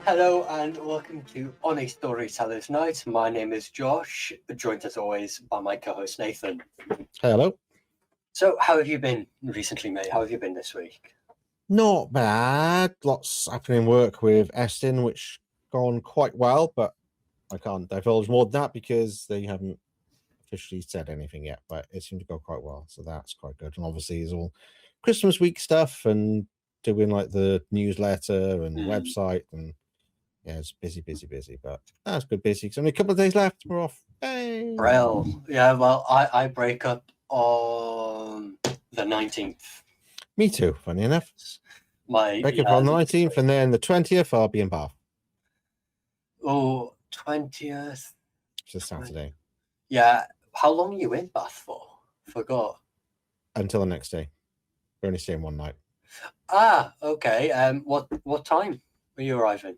Hello and welcome to On a Storyteller's Night. My name is Josh, joined as always by my co-host Nathan. Hello. So, how have you been recently, mate? How have you been this week? Not bad. Lots happening work with Estin, which gone quite well, but I can't divulge more than that because they haven't officially said anything yet. But it seemed to go quite well, so that's quite good. And obviously, it's all Christmas week stuff and doing like the newsletter and website, and yeah, it's busy. But that's good busy. It's only a couple of days left. We're off. Hey. Well, yeah. Well, I break up on the 19th. Me too. Funny enough, Break up on the 19th, and then the 20th, I'll be in Bath. Oh, 20th. It's a Saturday. Yeah. How long are you in Bath for? Forgot. Until the next day. We're only staying one night. Ah, okay. What time are you arriving?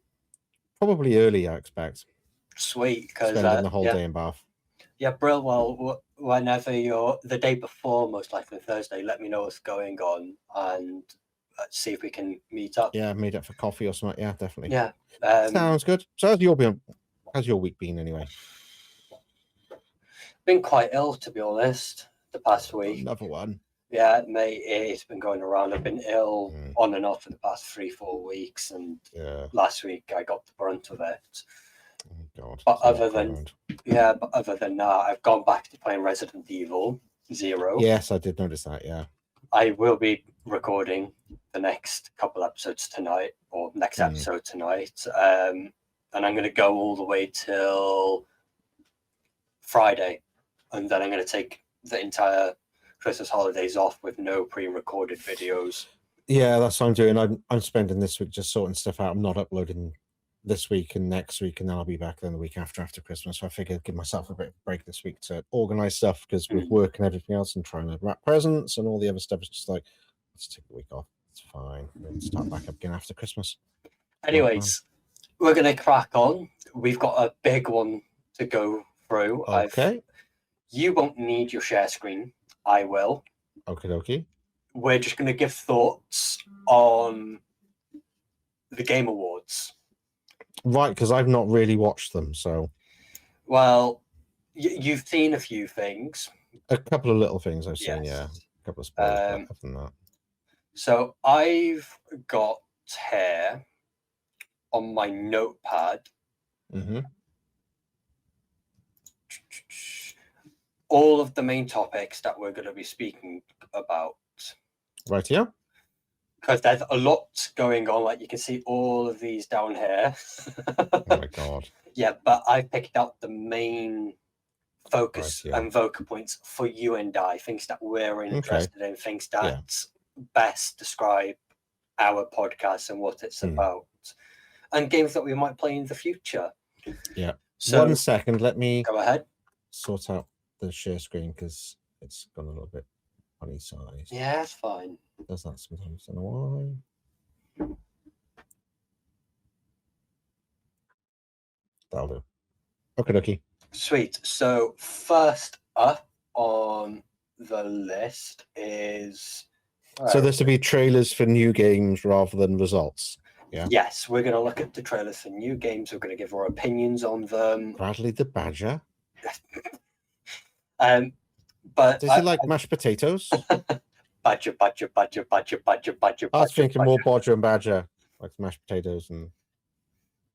Probably early, I expect. Sweet, because spending the whole day in Bath. Yeah, Brill. Well, whenever you're the day before, most likely Thursday, let me know what's going on and let's see if we can meet up. Yeah, meet up for coffee or something. Yeah, definitely. Yeah, sounds good. So how's your week been anyway? Been quite ill, to be honest, the past week. Another one. Yeah, mate, it's been going around. I've been ill on and off for the past 3-4 weeks, and last week I got the brunt of it. Oh God! But other than that, I've gone back to playing Resident Evil 0. Yes, I did notice that. Yeah, I will be recording the next couple episodes tonight, or next episode tonight, and I'm going to go all the way till Friday, and then I'm going to take the entire Christmas holidays off with no pre-recorded videos. Yeah, that's what I'm doing. I'm spending this week just sorting stuff out. I'm not uploading this week and next week, and then I'll be back then the week after Christmas. So I figured I'd give myself a bit of a break this week to organize stuff, because with work and everything else and trying to wrap presents and all the other stuff, it's just like, let's take a week off. It's fine. We'll start back up again after Christmas. Anyways, we're going to crack on. We've got a big one to go through. Okay. You won't need your share screen. I will. Okay. We're just going to give thoughts on the Game Awards. Right, because I've not really watched them, so... Well, you've seen a few things. A couple of little things I've seen, yeah. A couple of spoilers, but other than that. So I've got here on my notepad all of the main topics that we're going to be speaking about. Right here? Because there's a lot going on. Like, you can see all of these down here. Oh my God. Yeah, but I picked out the main focus and vocal points for you and I, things that we're interested in, things that best describe our podcast and what it's about, and games that we might play in the future. Yeah. So 1 second, let me go ahead. Sort out the share screen because it's gone a little bit funny size. Yeah, it's fine. It does that sometimes. I don't know why. That'll do. Okay. Sweet. So first up on the list is... So this will be trailers for new games rather than results. Yeah. Yes, we're going to look at the trailers for new games. We're going to give our opinions on them. Bradley the Badger. But does he like mashed potatoes? Badger. I was thinking more Bodger and Badger, like mashed potatoes and.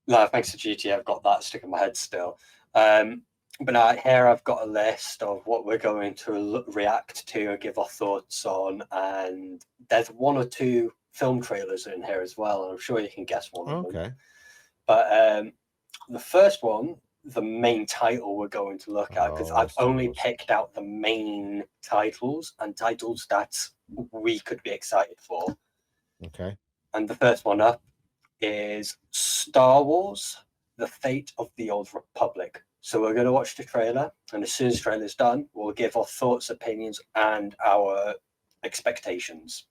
No, thanks to GT, I've got that stuck in my head still. But now here I've got a list of what we're going to react to and give our thoughts on, and there's 1 or 2 film trailers in here as well, and I'm sure you can guess one of them. But the first one, the main title we're going to look at, because I've only picked out the main titles and titles that we could be excited for. Okay. And the first one up is Star Wars: The Fate of the Old Republic. So we're going to watch the trailer, and as soon as the trailer's done, we'll give our thoughts, opinions, and our expectations.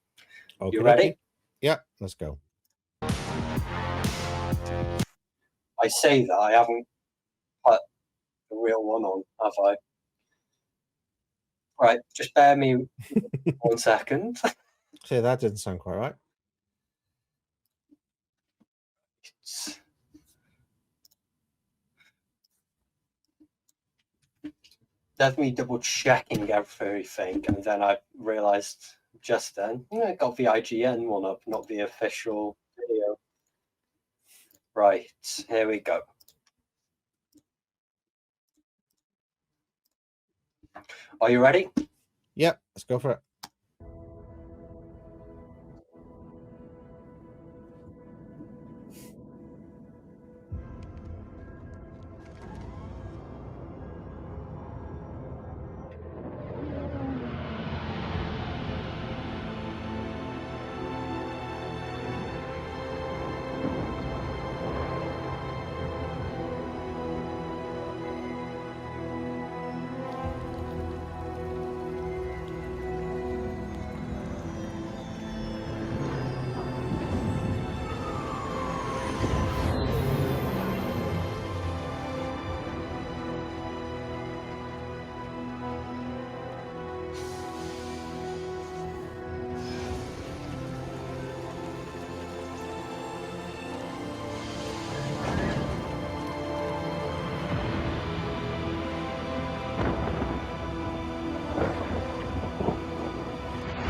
You ready? Yeah, let's go. I say that, I haven't put the real one on, have I? Right, just bear me 1 second. See, that didn't sound quite right. That's me double checking everything, and then I realized just then, I got the IGN one up, not the official video. Right, here we go. Are you ready? Yep, let's go for it.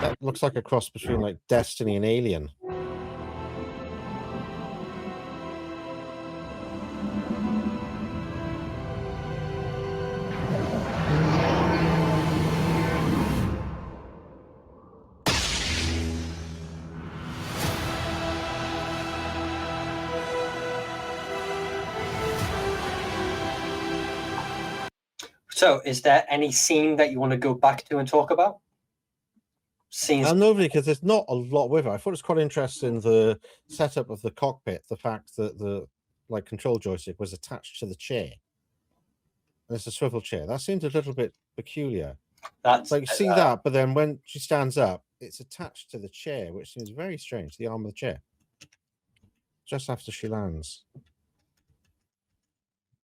That looks like a cross between like Destiny and Alien. So, is there any scene that you want to go back to and talk about? Scenes. No, because there's not a lot with it. I thought it was quite interesting the setup of the cockpit, the fact that the like control joystick was attached to the chair. And it's a swivel chair. That seems a little bit peculiar. That's like you see that, but then when she stands up, it's attached to the chair, which seems very strange. The arm of the chair, just after she lands,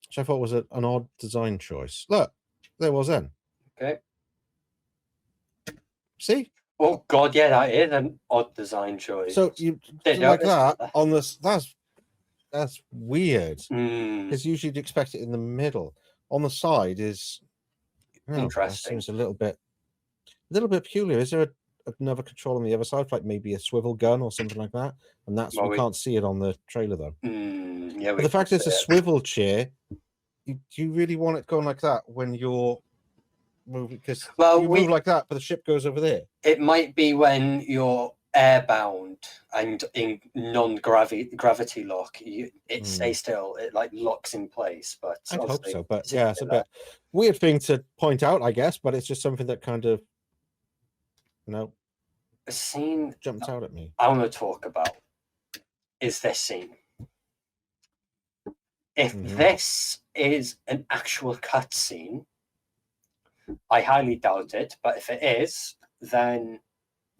which I thought was an odd design choice. Look, there was then. Okay. See? Oh God, yeah, that is an odd design choice. So you like that on this? That's weird. Because usually you'd expect it in the middle. On the side is interesting. Seems a little bit peculiar. Is there another control on the other side, like maybe a swivel gun or something like that? And that's we can't see it on the trailer though. Yeah, but the fact it's a swivel chair, do you really want it going like that when you're moving? Because you move like that, but the ship goes over there. It might be when you're airbound and in non-gravity lock, it stays still. It like locks in place. But I hope so. But yeah, it's a bit weird thing to point out, I guess. But it's just something that kind of, a scene jumped out at me. I want to talk about is this scene. If this is an actual cutscene, I highly doubt it. But if it is, then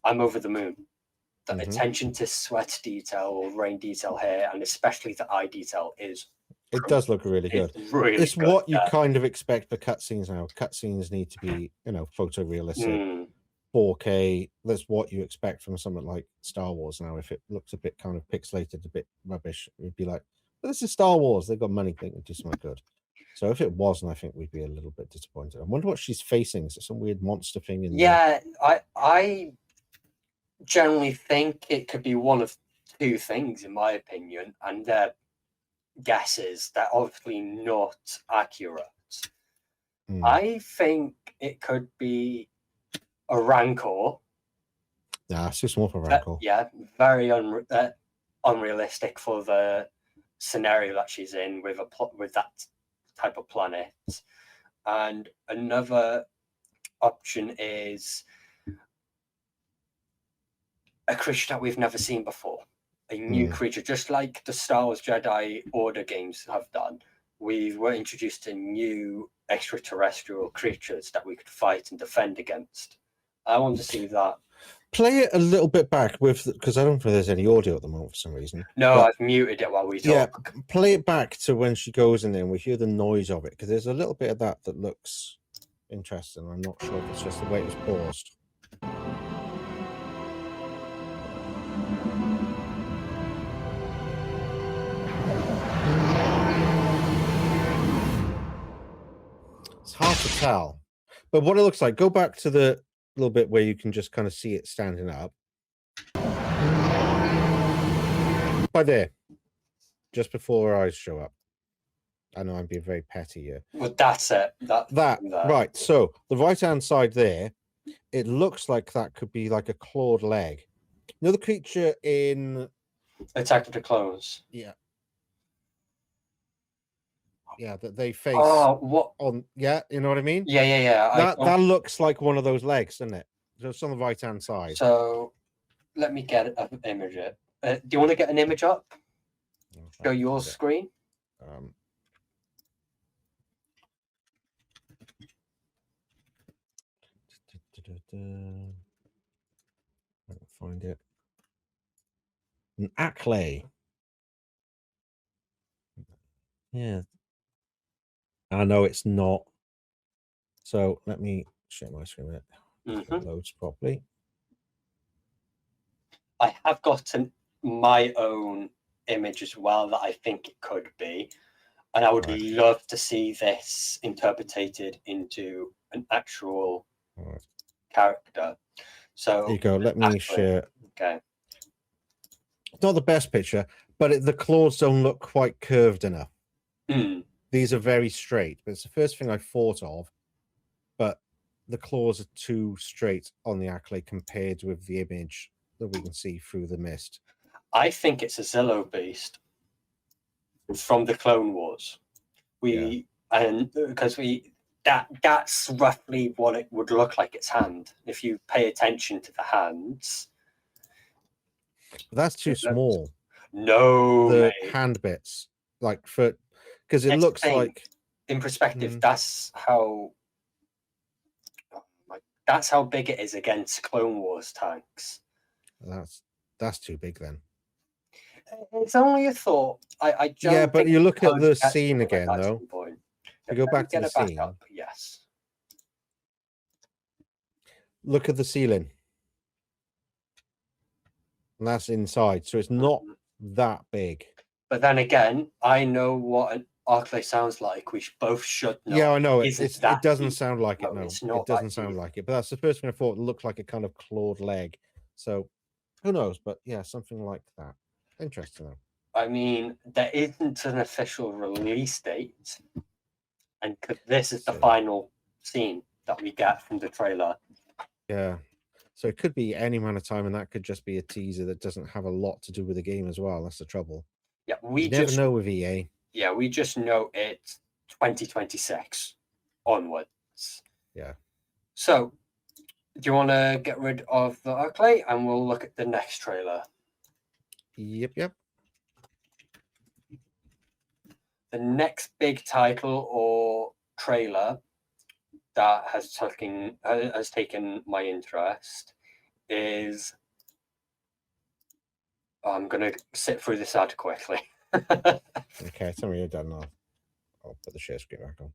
I'm over the moon. The attention to sweat detail or rain detail here, and especially the eye detail, is. It does look really good. It's good, what you kind of expect for cutscenes now. Cutscenes need to be, photorealistic, 4K. That's what you expect from something like Star Wars now. If it looks a bit kind of pixelated, a bit rubbish, it'd be like, but this is Star Wars. They've got money, they can do something good. So if it wasn't, I think we'd be a little bit disappointed. I wonder what she's facing. Is it some weird monster thing? I generally think it could be one of two things, in my opinion, and they're guesses. They're obviously not accurate. I think it could be a Rancor. Yeah, it's too small for Rancor. Very unrealistic for the scenario that she's in with that type of planet. And another option is a creature that we've never seen before, a new creature, just like the Star Wars Jedi Order games have done. We were introduced to new extraterrestrial creatures that we could fight and defend against. I want to see that. Play it a little bit back because I don't think there's any audio at the moment for some reason. No, I've muted it while we talk. Yeah, play it back to when she goes in there and we hear the noise of it, because there's a little bit of that looks interesting. I'm not sure if it's just the way it was paused. It's hard to tell. But what it looks like, go back to the little bit where you can just kind of see it standing up. By there, just before our eyes show up. I know I'm being very petty here. Well, that's it. That right. So the right-hand side there, it looks like that could be like a clawed leg. You know the creature in Attack of the Clones. Yeah, that they face what? on. Yeah, you know what I mean. Yeah. That looks like one of those legs, doesn't it? Just on the right-hand side. So let me get an image. Do you want to get an image up? Show your screen. I don't find it. An Acklay. Yeah. I know it's not. So let me share my screen with it. It loads properly. I have got my own image as well that I think it could be. And I would love to see this interpreted into an actual character. So there you go. Let me share. Okay. It's not the best picture, but the claws don't look quite curved enough. These are very straight, but it's the first thing I thought of. But the claws are too straight on the Acklay compared with the image that we can see through the mist. I think it's a Zillo beast from the Clone Wars. That's roughly what it would look like, its hand, if you pay attention to the hands. But that's too small. No, the hand bits, like for, because it looks like in perspective. That's how big it is against Clone Wars tanks. That's too big then. It's only a thought. Yeah, but you look at the scene again, though. You go back to the scene. Yes. Look at the ceiling. And that's inside, so it's not that big. But then again, I know what an Arclay sounds like. We both should know. Yeah, I know. It doesn't sound like it. No, it's not. It doesn't sound like it. But that's the first thing I thought. It looked like a kind of clawed leg. So who knows? But yeah, something like that. Interesting though. I mean, there isn't an official release date, and this is the final scene that we get from the trailer. Yeah. So it could be any amount of time, and that could just be a teaser that doesn't have a lot to do with the game as well. That's the trouble. Yeah, we never know with EA. Yeah, we just know it's 2026 onwards. Yeah. So, do you want to get rid of the Arclay, and we'll look at the next trailer? Yep. The next big title or trailer that has taken my interest is. I'm going to sit through this ad quickly. Okay, tell me you're done now. I'll put the share screen back on.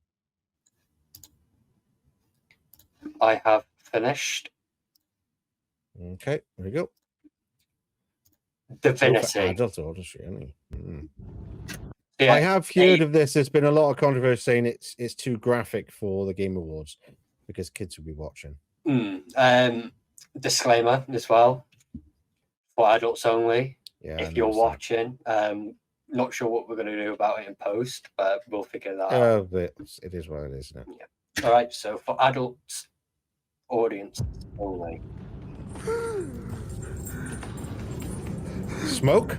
I have finished. Okay, there we go. Divinity. Adult Odyssey, I have heard of this. There's been a lot of controversy saying it's too graphic for the Game Awards because kids will be watching. Disclaimer as well, for adults only. Yeah, if you're watching, not sure what we're going to do about it in post, but we'll figure that out. It is what it is, isn't it? Yeah. All right. So for adults, audience only. Smoke.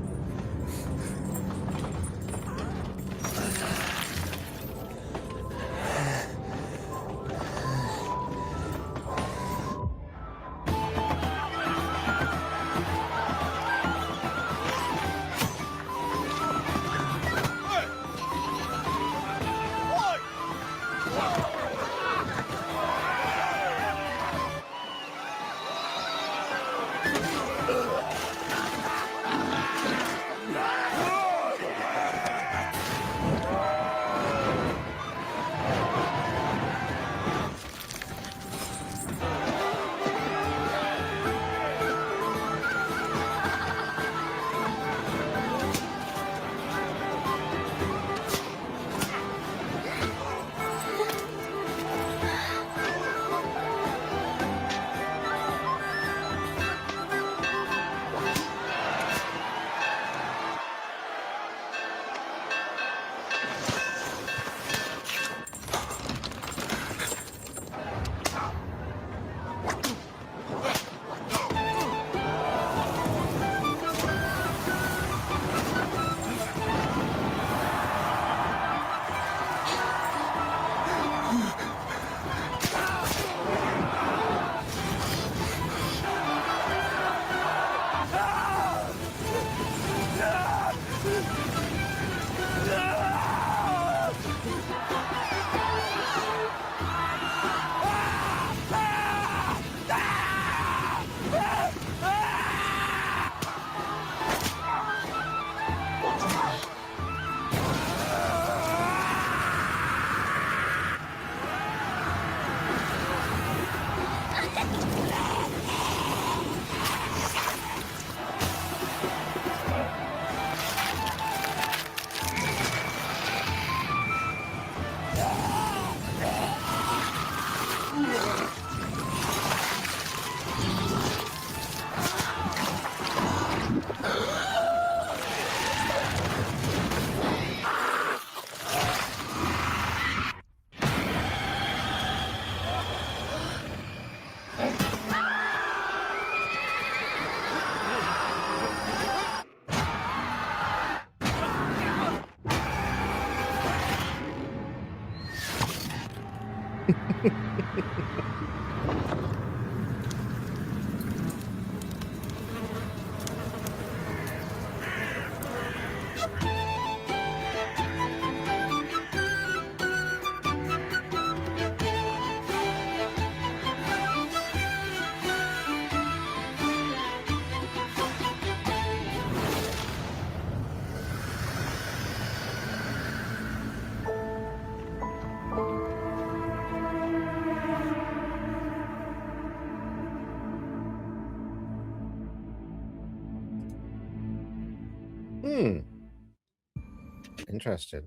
Interesting.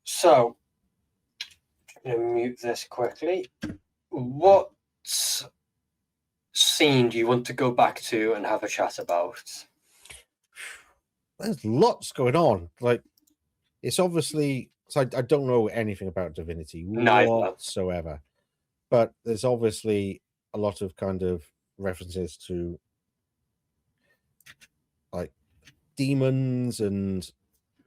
So, I'm going to mute this quickly. What scene do you want to go back to and have a chat about? There's lots going on. Like, it's obviously. So I don't know anything about Divinity Neither. whatsoever, but there's obviously a lot of kind of references to like demons and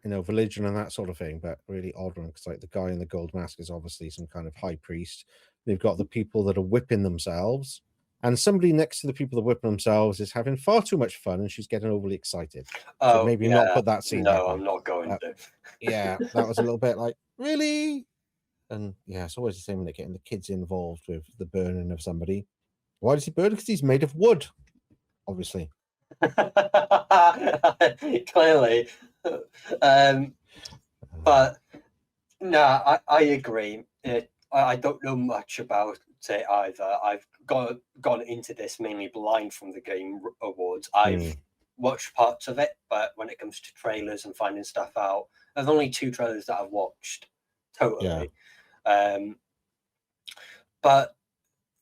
religion and that sort of thing, but really odd one because like the guy in the gold mask is obviously some kind of high priest. They've got the people that are whipping themselves, and somebody next to the people that are whipping themselves is having far too much fun and she's getting overly excited. So maybe not put that scene. No, I'm not going to. Yeah, that was a little bit like, really? And yeah, it's always the same when they're getting the kids involved with the burning of somebody. Why does he burn? Because he's made of wood, obviously. Clearly. But no, I agree. I don't know much about it either. I've gone into this mainly blind from the Game Awards. I've watched parts of it, but when it comes to trailers and finding stuff out, there's only 2 trailers that I've watched totally. Yeah. But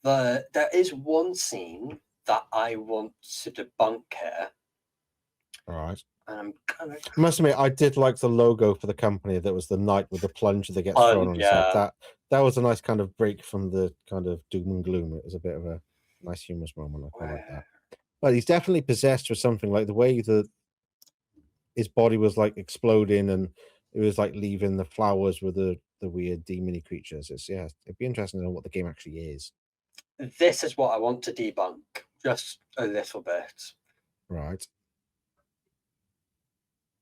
there is one scene that I want to debunk here. All right. And I'm kind of. I must admit, I did like the logo for the company that was the knight with the plunger that gets thrown on his head. That was a nice kind of break from the kind of doom and gloom. It was a bit of a nice humorous moment. I quite like that. But he's definitely possessed with something, like the way that his body was like exploding and it was like leaving the flowers with the weird demony creatures. It'd be interesting to know what the game actually is. This is what I want to debunk just a little bit. Right.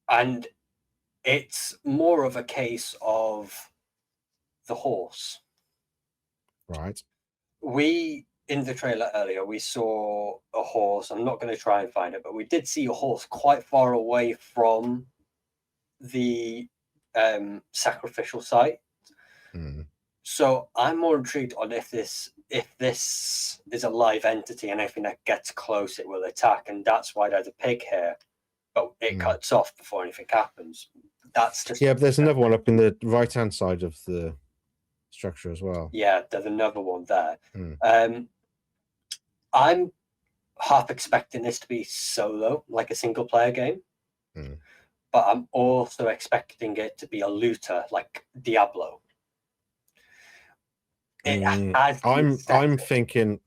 And it's more of a case of the horse. Right. In the trailer earlier, we saw a horse. I'm not going to try and find it, but we did see a horse quite far away from the sacrificial site. So I'm more intrigued on if this is a live entity, and anything that gets close it will attack, and that's why there's a pig here, but it cuts off before anything happens. That's just but there's another one up in the right-hand side of the structure as well. Yeah, there's another one there. I'm half expecting this to be solo, like a single player game. but I'm also expecting it to be a looter like Diablo. It has the I'm aesthetic. thinking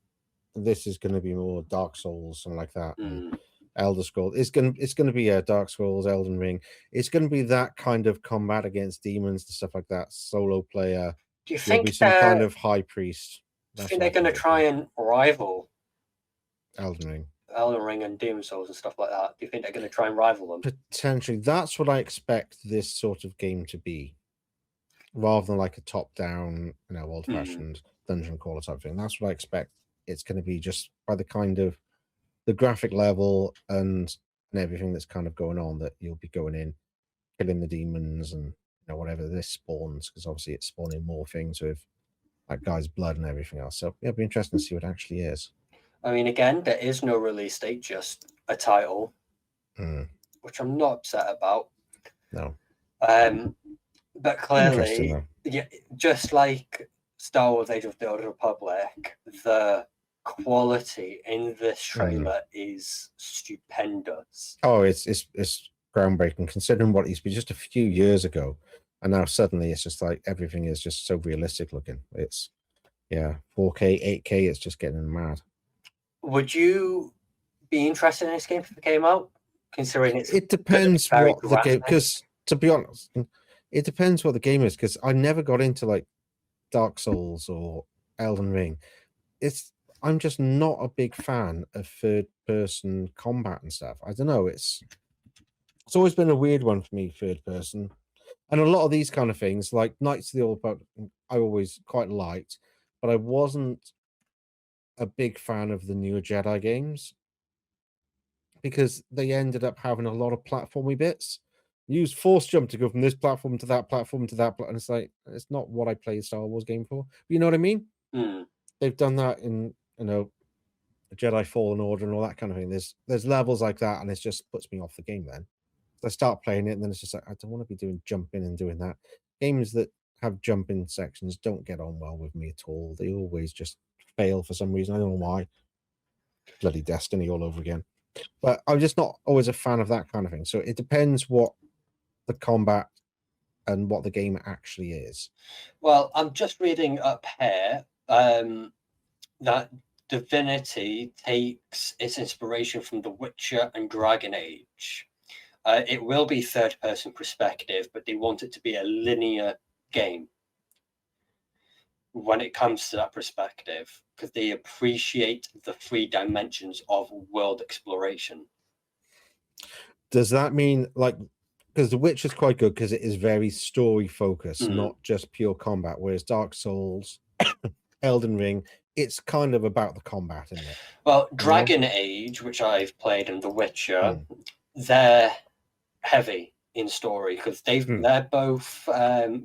this is going to be more Dark Souls, something like that. And Elder Scrolls. It's gonna be a Dark Scrolls, Elden Ring. It's gonna be that kind of combat against demons and stuff like that. Solo player. Do you There'll be think some kind of high priest. do you think they're going to try and rival Elden Ring? Elden Ring and Demon Souls and stuff like that? Do you think they're going to try and rival them? Potentially, that's what I expect this sort of game to be, rather than like a top-down, old-fashioned dungeon crawler type thing. That's what I expect. It's going to be just by the kind of the graphic level and everything that's kind of going on, that you'll be going in, killing the demons and whatever this spawns, because obviously it's spawning more things with that guy's blood and everything else. So it'll be interesting to see what it actually is. I mean, again, there is no release date, just a title, which I'm not upset about. No. But clearly, yeah, just like Star Wars Age of the Old Republic, the quality in this trailer is stupendous. Oh, it's groundbreaking, considering what it's been just a few years ago, and now suddenly it's just like everything is just so realistic looking. It's 4K, 8K. It's just getting mad. Would you be interested in this game if it came out? Considering it depends what the game, because to be honest, it depends what the game is, because I never got into like Dark Souls or Elden Ring. I'm just not a big fan of third-person combat and stuff. I don't know. It's always been a weird one for me, third-person. And a lot of these kind of things, like Knights of the Old Republic, I always quite liked, but I wasn't a big fan of the newer Jedi games because they ended up having a lot of platformy bits. Use force jump to go from this platform to that platform to that, and it's like, it's not what I play a Star Wars game for. You know what I mean? They've done that in Jedi Fallen Order and all that kind of thing. There's levels like that, and it just puts me off the game then. I start playing it, and then it's just like, I don't want to be doing jumping and doing that. Games that have jumping sections don't get on well with me at all. They always just fail for some reason. I don't know why. Bloody Destiny all over again. But I'm just not always a fan of that kind of thing. So it depends what the combat and what the game actually is. Well, I'm just reading up here that Divinity takes its inspiration from The Witcher and Dragon Age. It will be third-person perspective, but they want it to be a linear game when it comes to that perspective, because they appreciate the 3 dimensions of world exploration. Does that mean, like, because The Witcher is quite good because it is very story focused, not just pure combat, whereas Dark Souls, Elden Ring, it's kind of about the combat, isn't it? Well, Dragon Age, which I've played, and The Witcher, they're heavy in story because they're both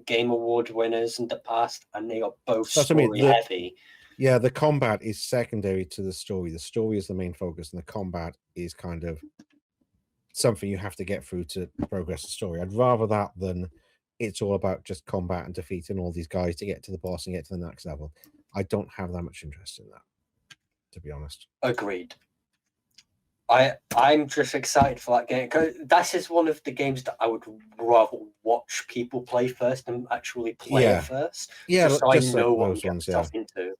Game Award winners in the past, and they are both story heavy. Yeah, the combat is secondary to the story. The story is the main focus, and the combat is kind of something you have to get through to progress the story. I'd rather that than it's all about just combat and defeating all these guys to get to the boss and get to the next level. I don't have that much interest in that, to be honest. Agreed. I'm just excited for that game because that is one of the games that I would rather watch people play first and actually play it first. Yeah, just so I know what I'm getting myself into.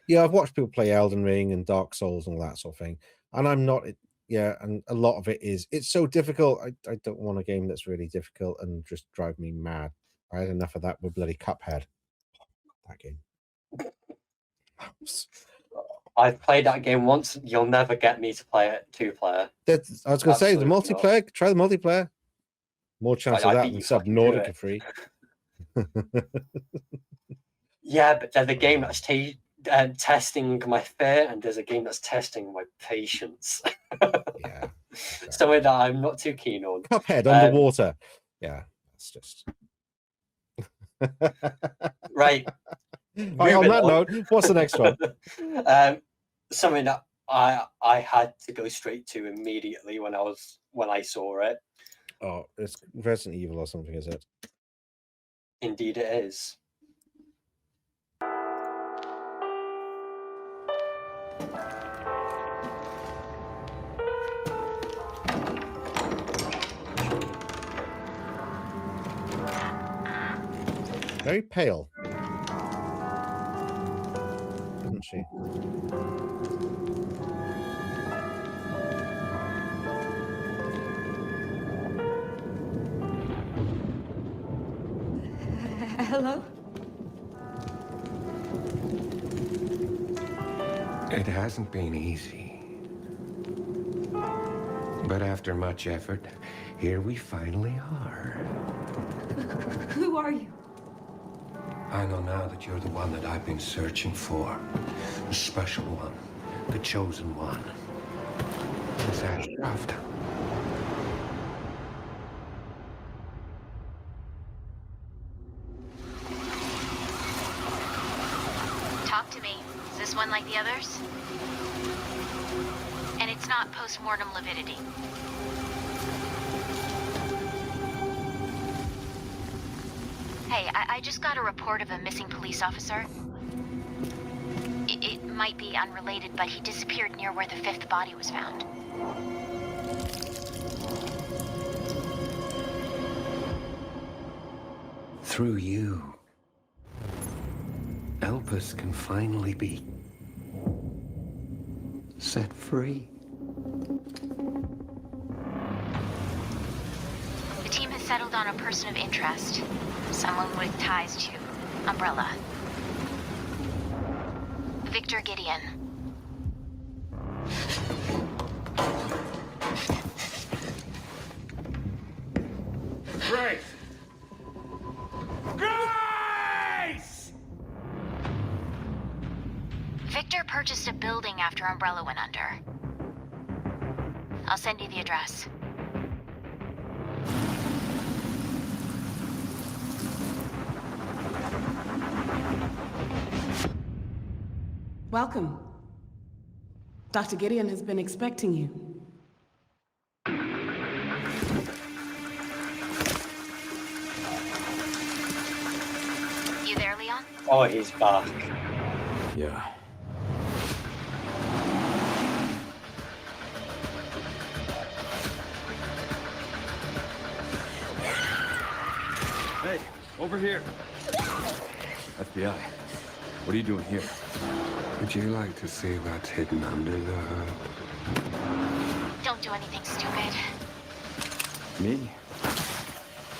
Yeah, I've watched people play Elden Ring and Dark Souls and all that sort of thing, and I'm not. Yeah, and a lot of it's so difficult. I don't want a game that's really difficult and just drive me mad. I had enough of that with bloody Cuphead. That game. I've played that game once. You'll never get me to play it 2-player. I was going to say the multiplayer. Try the multiplayer. More chance of that than Subnautica free. Yeah, but there's a game that's testing my fear, and there's a game that's testing my patience. Yeah. Something that I'm not too keen on. Cuphead underwater. Yeah, that's just right. Right, on that note, what's the next one? Something that I had to go straight to immediately when I saw it. Oh, it's Resident Evil or something, is it? Indeed, it is. very pale, isn't she? Hello? It hasn't been easy. But after much effort, here we finally are. Who are you? I know now that you're the one that I've been searching for. The special one. The chosen one. It's Ashcraft. Talk to me. Is this one like the others? And it's not post-mortem lividity. Hey, I just got a report of a missing police officer. It might be unrelated, but he disappeared near where the 5th body was found. Through you, Elpis can finally be set free. The team has settled on a person of interest. Someone with ties to Umbrella. Victor Gideon. Grace! Grace! Victor purchased a building after Umbrella went under. I'll send you the address. Welcome. Dr. Gideon has been expecting you. You there, Leon? Oh, he's back. Yeah. Hey, over here. FBI. What are you doing here? Would you like to see what's hidden under the hood? Don't do anything stupid. Me?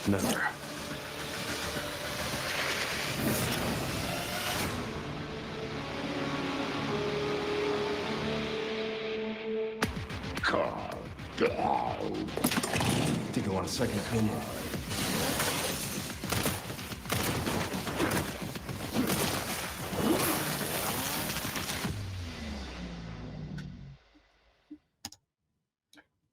Never. Think I want a second opinion.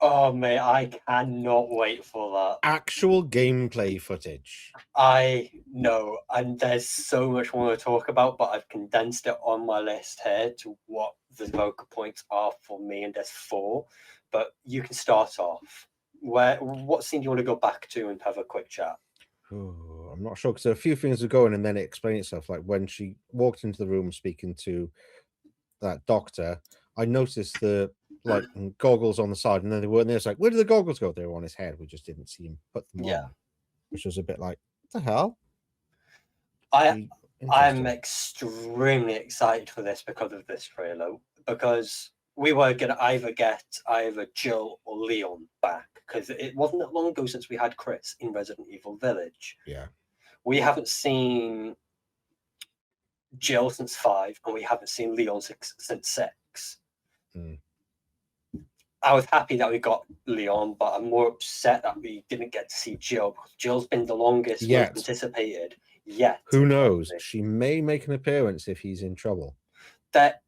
Oh, mate, I cannot wait for that. Actual gameplay footage. I know, and there's so much more to talk about, but I've condensed it on my list here to what the vocal points are for me, and there's 4. But you can start off. What scene do you want to go back to and have a quick chat? Oh, I'm not sure because there are a few things are going and then it explains itself. Like when she walked into the room speaking to that doctor, I noticed the like goggles on the side, and then they weren't there. It's like, where did the goggles go? They were on his head. We just didn't see him put them Yeah. on, which was a bit like, what the hell? I'm Interesting. extremely excited for this because of this trailer, because we were going to either get either Jill or Leon back, because it wasn't that long ago since we had Chris in Resident Evil Village. Yeah. We haven't seen Jill since 5, and we haven't seen Leon since 6. Mm. I was happy that we got Leon, but I'm more upset that we didn't get to see Jill. Jill's been the longest most Yet. anticipated. Yet. Who knows? She may make an appearance if he's in trouble. That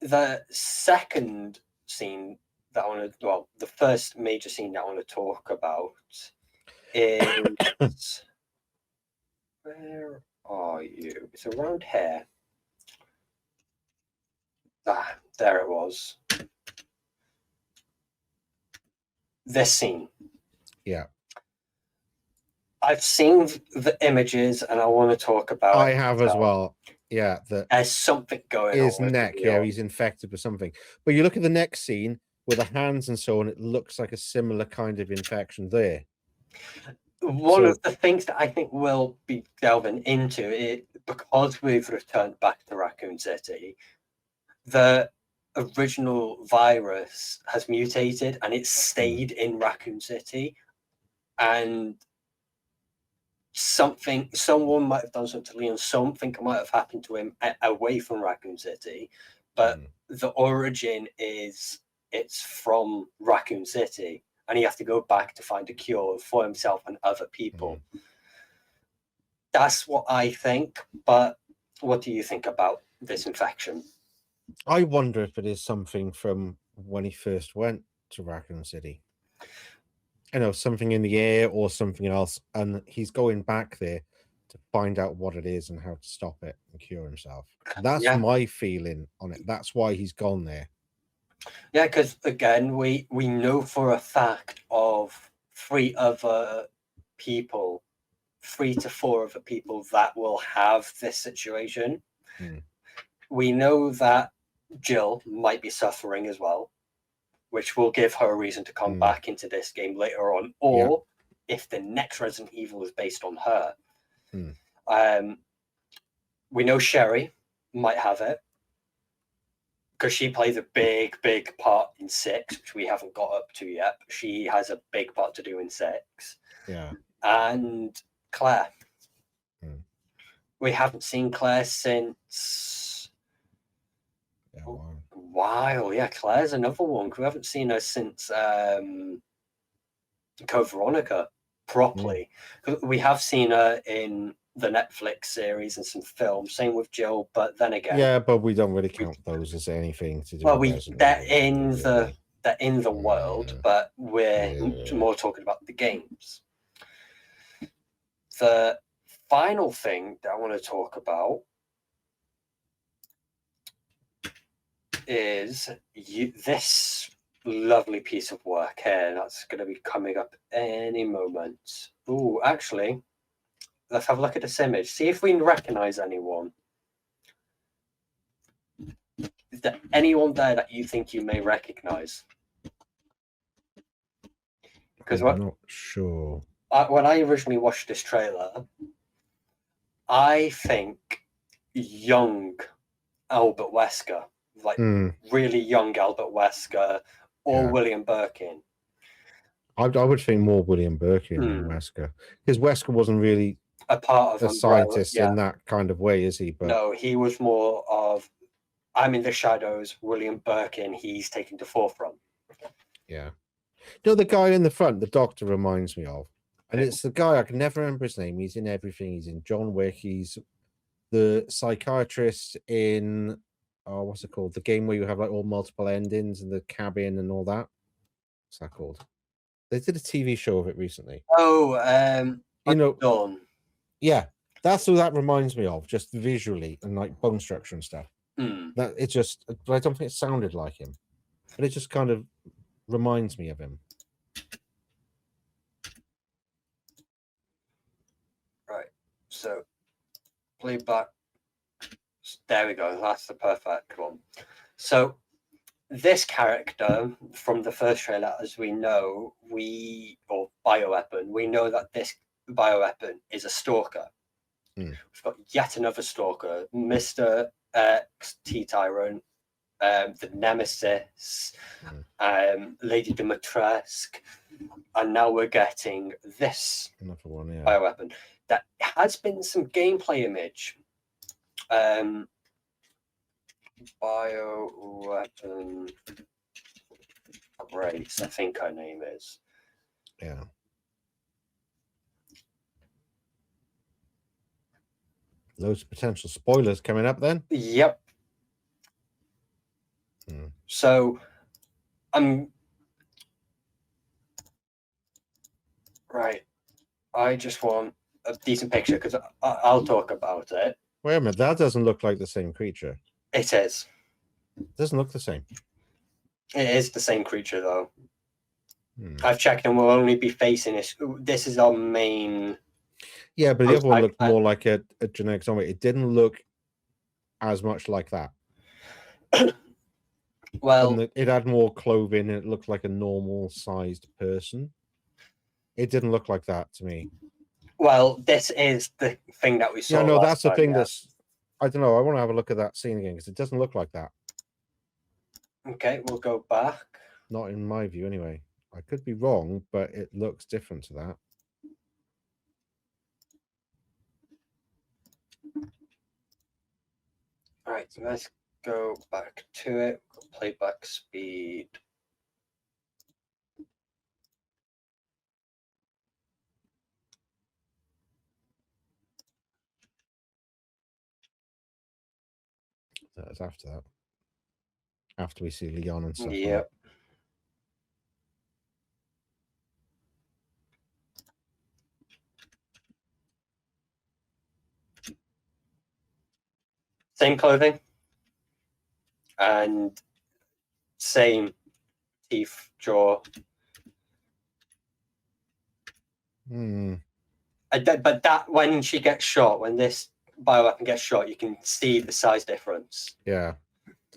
the second scene that I want to, well, the first major scene that I want to talk about is where are you? It's around here. Ah, there it was. This scene. Yeah. I've seen the images and I want to talk about I it have as well. Yeah, There's something going on. his with neck. Leon. Yeah, he's infected with something. But you look at the next scene with the hands and so on, it looks like a similar kind of infection there. One So- of the things that I think we'll be delving into it, because we've returned back to Raccoon City, the original virus has mutated and it's stayed in Raccoon City, and someone might have done something to Leon, something might have happened to him away from Raccoon City, but the origin is it's from Raccoon City, and he has to go back to find a cure for himself and other people. That's what I think, but what do you think about this infection? I wonder if it is something from when he first went to Raccoon City. Something in the air or something else, and he's going back there to find out what it is and how to stop it and cure himself. That's Yeah. my feeling on it. That's why he's gone there. Yeah, because again, we know for a fact of 3 to 4 other people that will have this situation. We know that Jill might be suffering as well, which will give her a reason to come back into this game later on, or if the next Resident Evil is based on her. We know Sherry might have it, because she plays a big part in 6, which we haven't got up to yet. But she has a big part to do in 6. Yeah. And Claire. We haven't seen Claire since a while. Yeah, Claire's another one. We haven't seen her since Code Veronica properly. We have seen her in the Netflix series and some films. Same with Jill, but then again, Yeah, but we don't really count those as anything to do. well, with Resident they're Evil, in the world, but we're more talking about the games. The final thing that I want to talk about is this lovely piece of work here. That's going to be coming up any moment. Oh, actually, let's have a look at this image. See if we can recognize anyone. Is there anyone there that you think you may recognize? Because I'm not sure. when I originally watched this trailer, I think young Albert Wesker, like really young Albert Wesker, or William Birkin. I would think more William Birkin than Wesker, because Wesker wasn't really a part of a Umbrella, scientist in that kind of way, is he? But no, he was more of I'm in the shadows. William Birkin, he's taking the forefront. Yeah. The guy in the front, the doctor reminds me of. And it's the guy, I can never remember his name. He's in everything. He's in John Wick. He's the psychiatrist in, what's it called? The game where you have like all multiple endings and the cabin and all that. What's that called? They did a TV show of it recently. Oh, Dawn. Yeah, that's who that reminds me of, just visually and like bone structure and stuff. That it just, but I don't think it sounded like him. But it just kind of reminds me of him. Right. So, playback. There we go. That's the perfect one. So, this character from the first trailer, as we know, or bioweapon, we know that this bioweapon is a stalker. We've got yet another stalker, Mr. X, T-Tyrant, the Nemesis, Lady Dimitrescu, and now we're getting this another one, bioweapon. That has been some gameplay image. Bioweapon Grace, I think her name is. Yeah. Loads of potential spoilers coming up then. Yep. So right. I just want a decent picture because I'll talk about it. Wait a minute, that doesn't look like the same creature. It is. It doesn't look the same. It is the same creature though. I've checked and we'll only be facing this. This is our main. Yeah, but the other one looked more like a genetic zombie. It didn't look as much like that. Well, it had more clothing and it looked like a normal sized person. It didn't look like that to me. Well, this is the thing that we saw. Yeah, no, last that's the time, thing yeah. that's. I don't know. I want to have a look at that scene again because it doesn't look like that. Okay, we'll go back. Not in my view, anyway. I could be wrong, but it looks different to that. All right, so let's go back to it. Playback speed. That's after that. After we see Leon and stuff. like Yep. Same clothing and same teeth, jaw. that. But that when she gets shot, when this bioweapon gets shot, you can see the size difference. Yeah.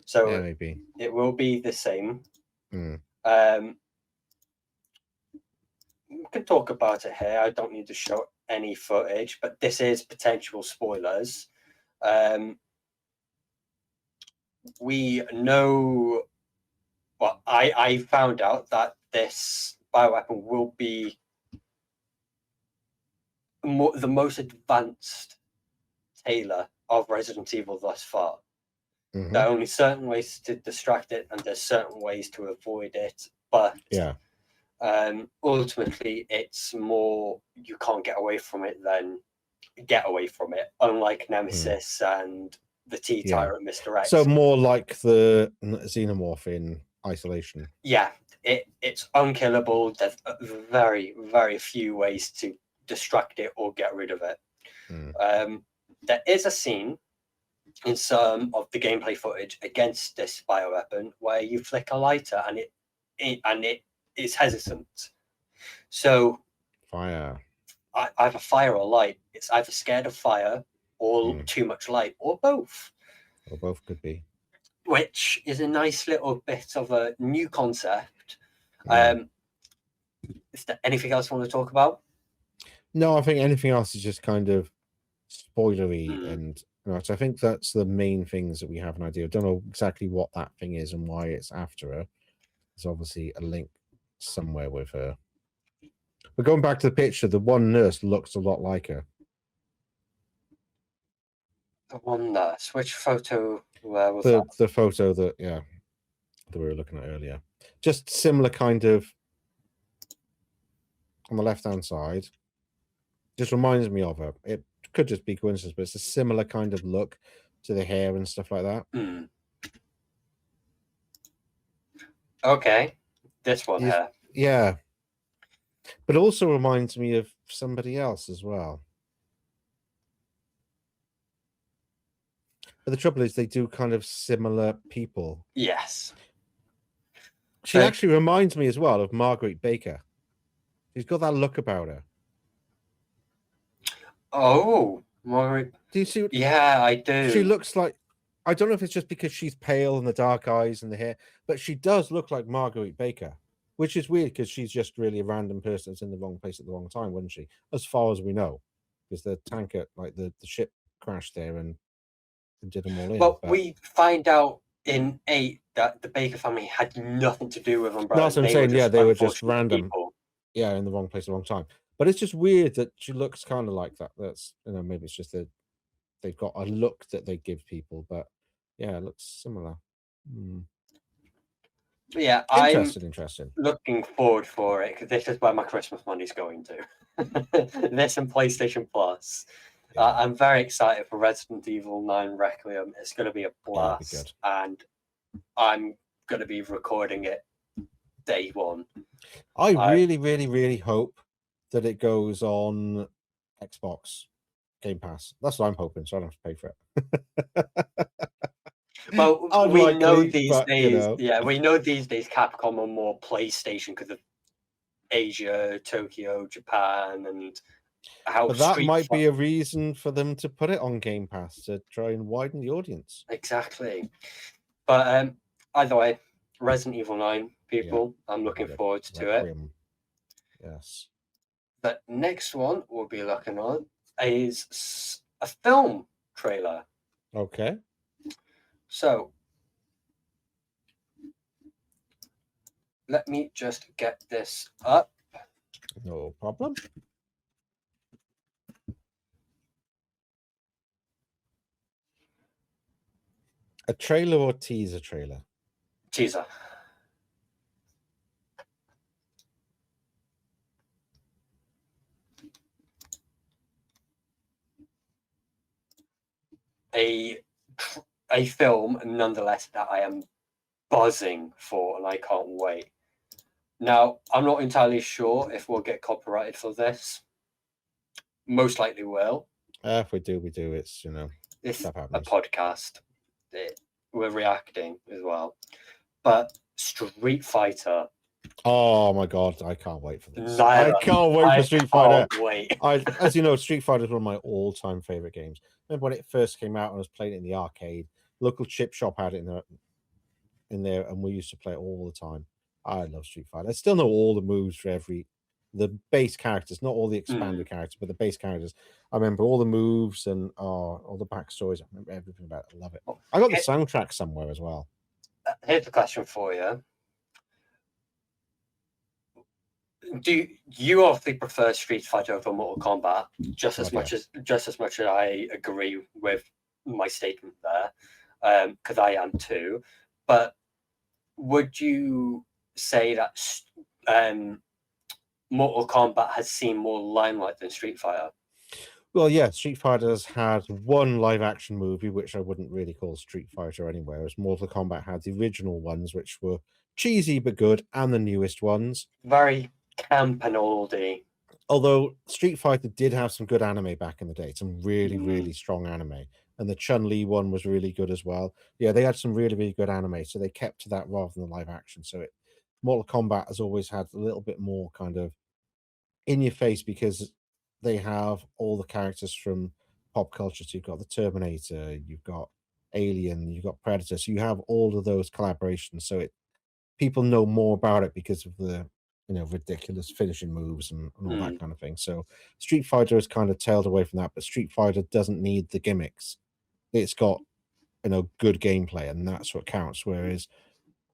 So Yeah, maybe. it will be the same. Hmm. We can talk about it here. I don't need to show any footage, but this is potential spoilers. We know. Well, I found out that this bioweapon will be the most advanced Taylor of Resident Evil thus far. Mhm. There are only certain ways to distract it, and there's certain ways to avoid it. But Yeah. ultimately, it's more you can't get away from it than get away from it. Unlike Nemesis and the T-Tyrant, Mr. X. So more like the Xenomorph in Isolation. Yeah, it's unkillable. There's very, very few ways to distract it or get rid of it. There is a scene in some of the gameplay footage against this bioweapon where you flick a lighter and it is hesitant. So Fire. either fire or light. It's either scared of fire or too much light, or both. Or both could be. Which is a nice little bit of a new concept. Is there anything else you want to talk about? No, I think anything else is just kind of spoilery, and so I think that's the main things that we have an idea. I don't know exactly what that thing is and why it's after her. There's obviously a link somewhere with her. But going back to the picture, the one nurse looks a lot like her. The one nurse. Which photo was that? The photo that we were looking at earlier. Just similar kind of on the left-hand side. Just reminds me of her. It could just be coincidence, but it's a similar kind of look to the hair and stuff like that. Okay. This one here. Yeah. But also reminds me of somebody else as well. But the trouble is they do kind of similar people. Yes. She actually reminds me as well of Marguerite Baker. She's got that look about her. Oh, Margaret. Do you see? Yeah, I do. She looks like, I don't know if it's just because she's pale and the dark eyes and the hair, but she does look like Marguerite Baker, which is weird because she's just really a random person that's in the wrong place at the wrong time, wasn't she? As far as we know, because the tanker, like the ship crashed there and did them all in. Well, we find out in 8 that the Baker family had nothing to do with Umbrella. That's what I'm saying. Yeah, they were just unfortunate random. people. Yeah, in the wrong place at the wrong time. But it's just weird that she looks kind of like that. That's, maybe it's just that they've got a look that they give people, but yeah, it looks similar. Yeah, Interesting. Looking forward for it because this is where my Christmas money's going to. This and PlayStation Plus. Yeah. I'm very excited for Resident Evil 9 Requiem. It's going to be a blast, and I'm going to be recording it day one. I really, really, really hope that it goes on Xbox Game Pass. That's what I'm hoping, so I don't have to pay for it. Well, we know these but, days. Yeah, we know these days Capcom are more PlayStation because of Asia, Tokyo, Japan, and how. But that might be a reason for them to put it on Game Pass to try and widen the audience. Exactly. But either way, Resident Evil 9 people, I'm looking forward to it. Yes. The next one we'll be looking on is a film trailer. Okay. So let me just get this up. No problem. A trailer or teaser trailer? Teaser. A film, nonetheless, that I am buzzing for, and I can't wait. Now, I'm not entirely sure if we'll get copyrighted for this. Most likely will. If we do, we do. It's, It's stuff a happens. podcast. We're reacting as well. But Street Fighter. Oh my god, I can't wait for this. Neither. I can't wait for Street Fighter. Can't wait. As you know, Street Fighter is one of my all-time favorite games. Remember when it first came out and I was playing it in the arcade? Local chip shop had it in there, and we used to play it all the time. I love Street Fighter. I still know all the moves for the base characters, not all the expanded characters, but the base characters. I remember all the moves and all the backstories. I remember everything about it. I love it. I got the soundtrack somewhere as well. Here's a question for you. Do you obviously prefer Street Fighter over Mortal Kombat just as much as I agree with my statement there, because I am too. But would you say that Mortal Kombat has seen more limelight than Street Fighter? Well, yeah, Street Fighter has had one live-action movie, which I wouldn't really call Street Fighter anywhere, whereas Mortal Kombat had the original ones, which were cheesy but good, and the newest ones. Very camp and oldie. Although Street Fighter did have some good anime back in the day, some really, really strong anime. And the Chun-Li one was really good as well. Yeah, they had some really, really good anime, so they kept to that rather than the live action. So Mortal Kombat has always had a little bit more kind of in your face because they have all the characters from pop culture. So you've got the Terminator, you've got Alien, you've got Predator. So you have all of those collaborations. So people know more about it because of the ridiculous finishing moves and all that kind of thing. So Street Fighter has kind of tailed away from that, but Street Fighter doesn't need the gimmicks. It's got good gameplay, and that's what counts. Whereas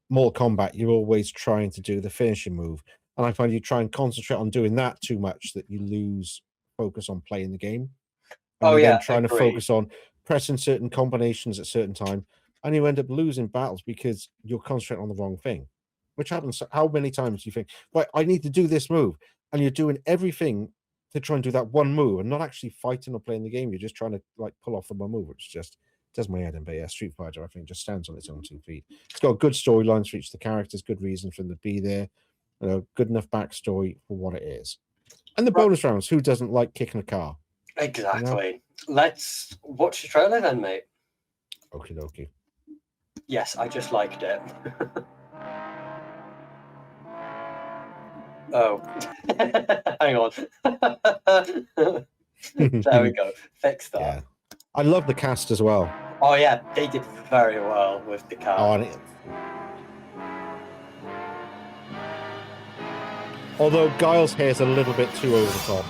Mortal Kombat, you're always trying to do the finishing move, and I find you try and concentrate on doing that too much that you lose focus on playing the game. And you're then trying to focus on pressing certain combinations at certain time, and you end up losing battles because you're concentrating on the wrong thing. Which happens. How many times do you think, right, I need to do this move, and you're doing everything to try and do that one move, and not actually fighting or playing the game. You're just trying to pull off the one move, which just does my head in. But yeah, Street Fighter, I think, just stands on its own 2 feet. It's got good storylines for each of the characters, good reason for them to be there, good enough backstory for what it is. And the bonus rounds, who doesn't like kicking a car? Exactly. Let's watch the trailer then, mate. Okie dokie. Yes, I just liked it. Oh, hang on. There we go. Fix that. Yeah. I love the cast as well. Oh yeah, they did very well with the cast. Although Guile's hair is a little bit too over the top.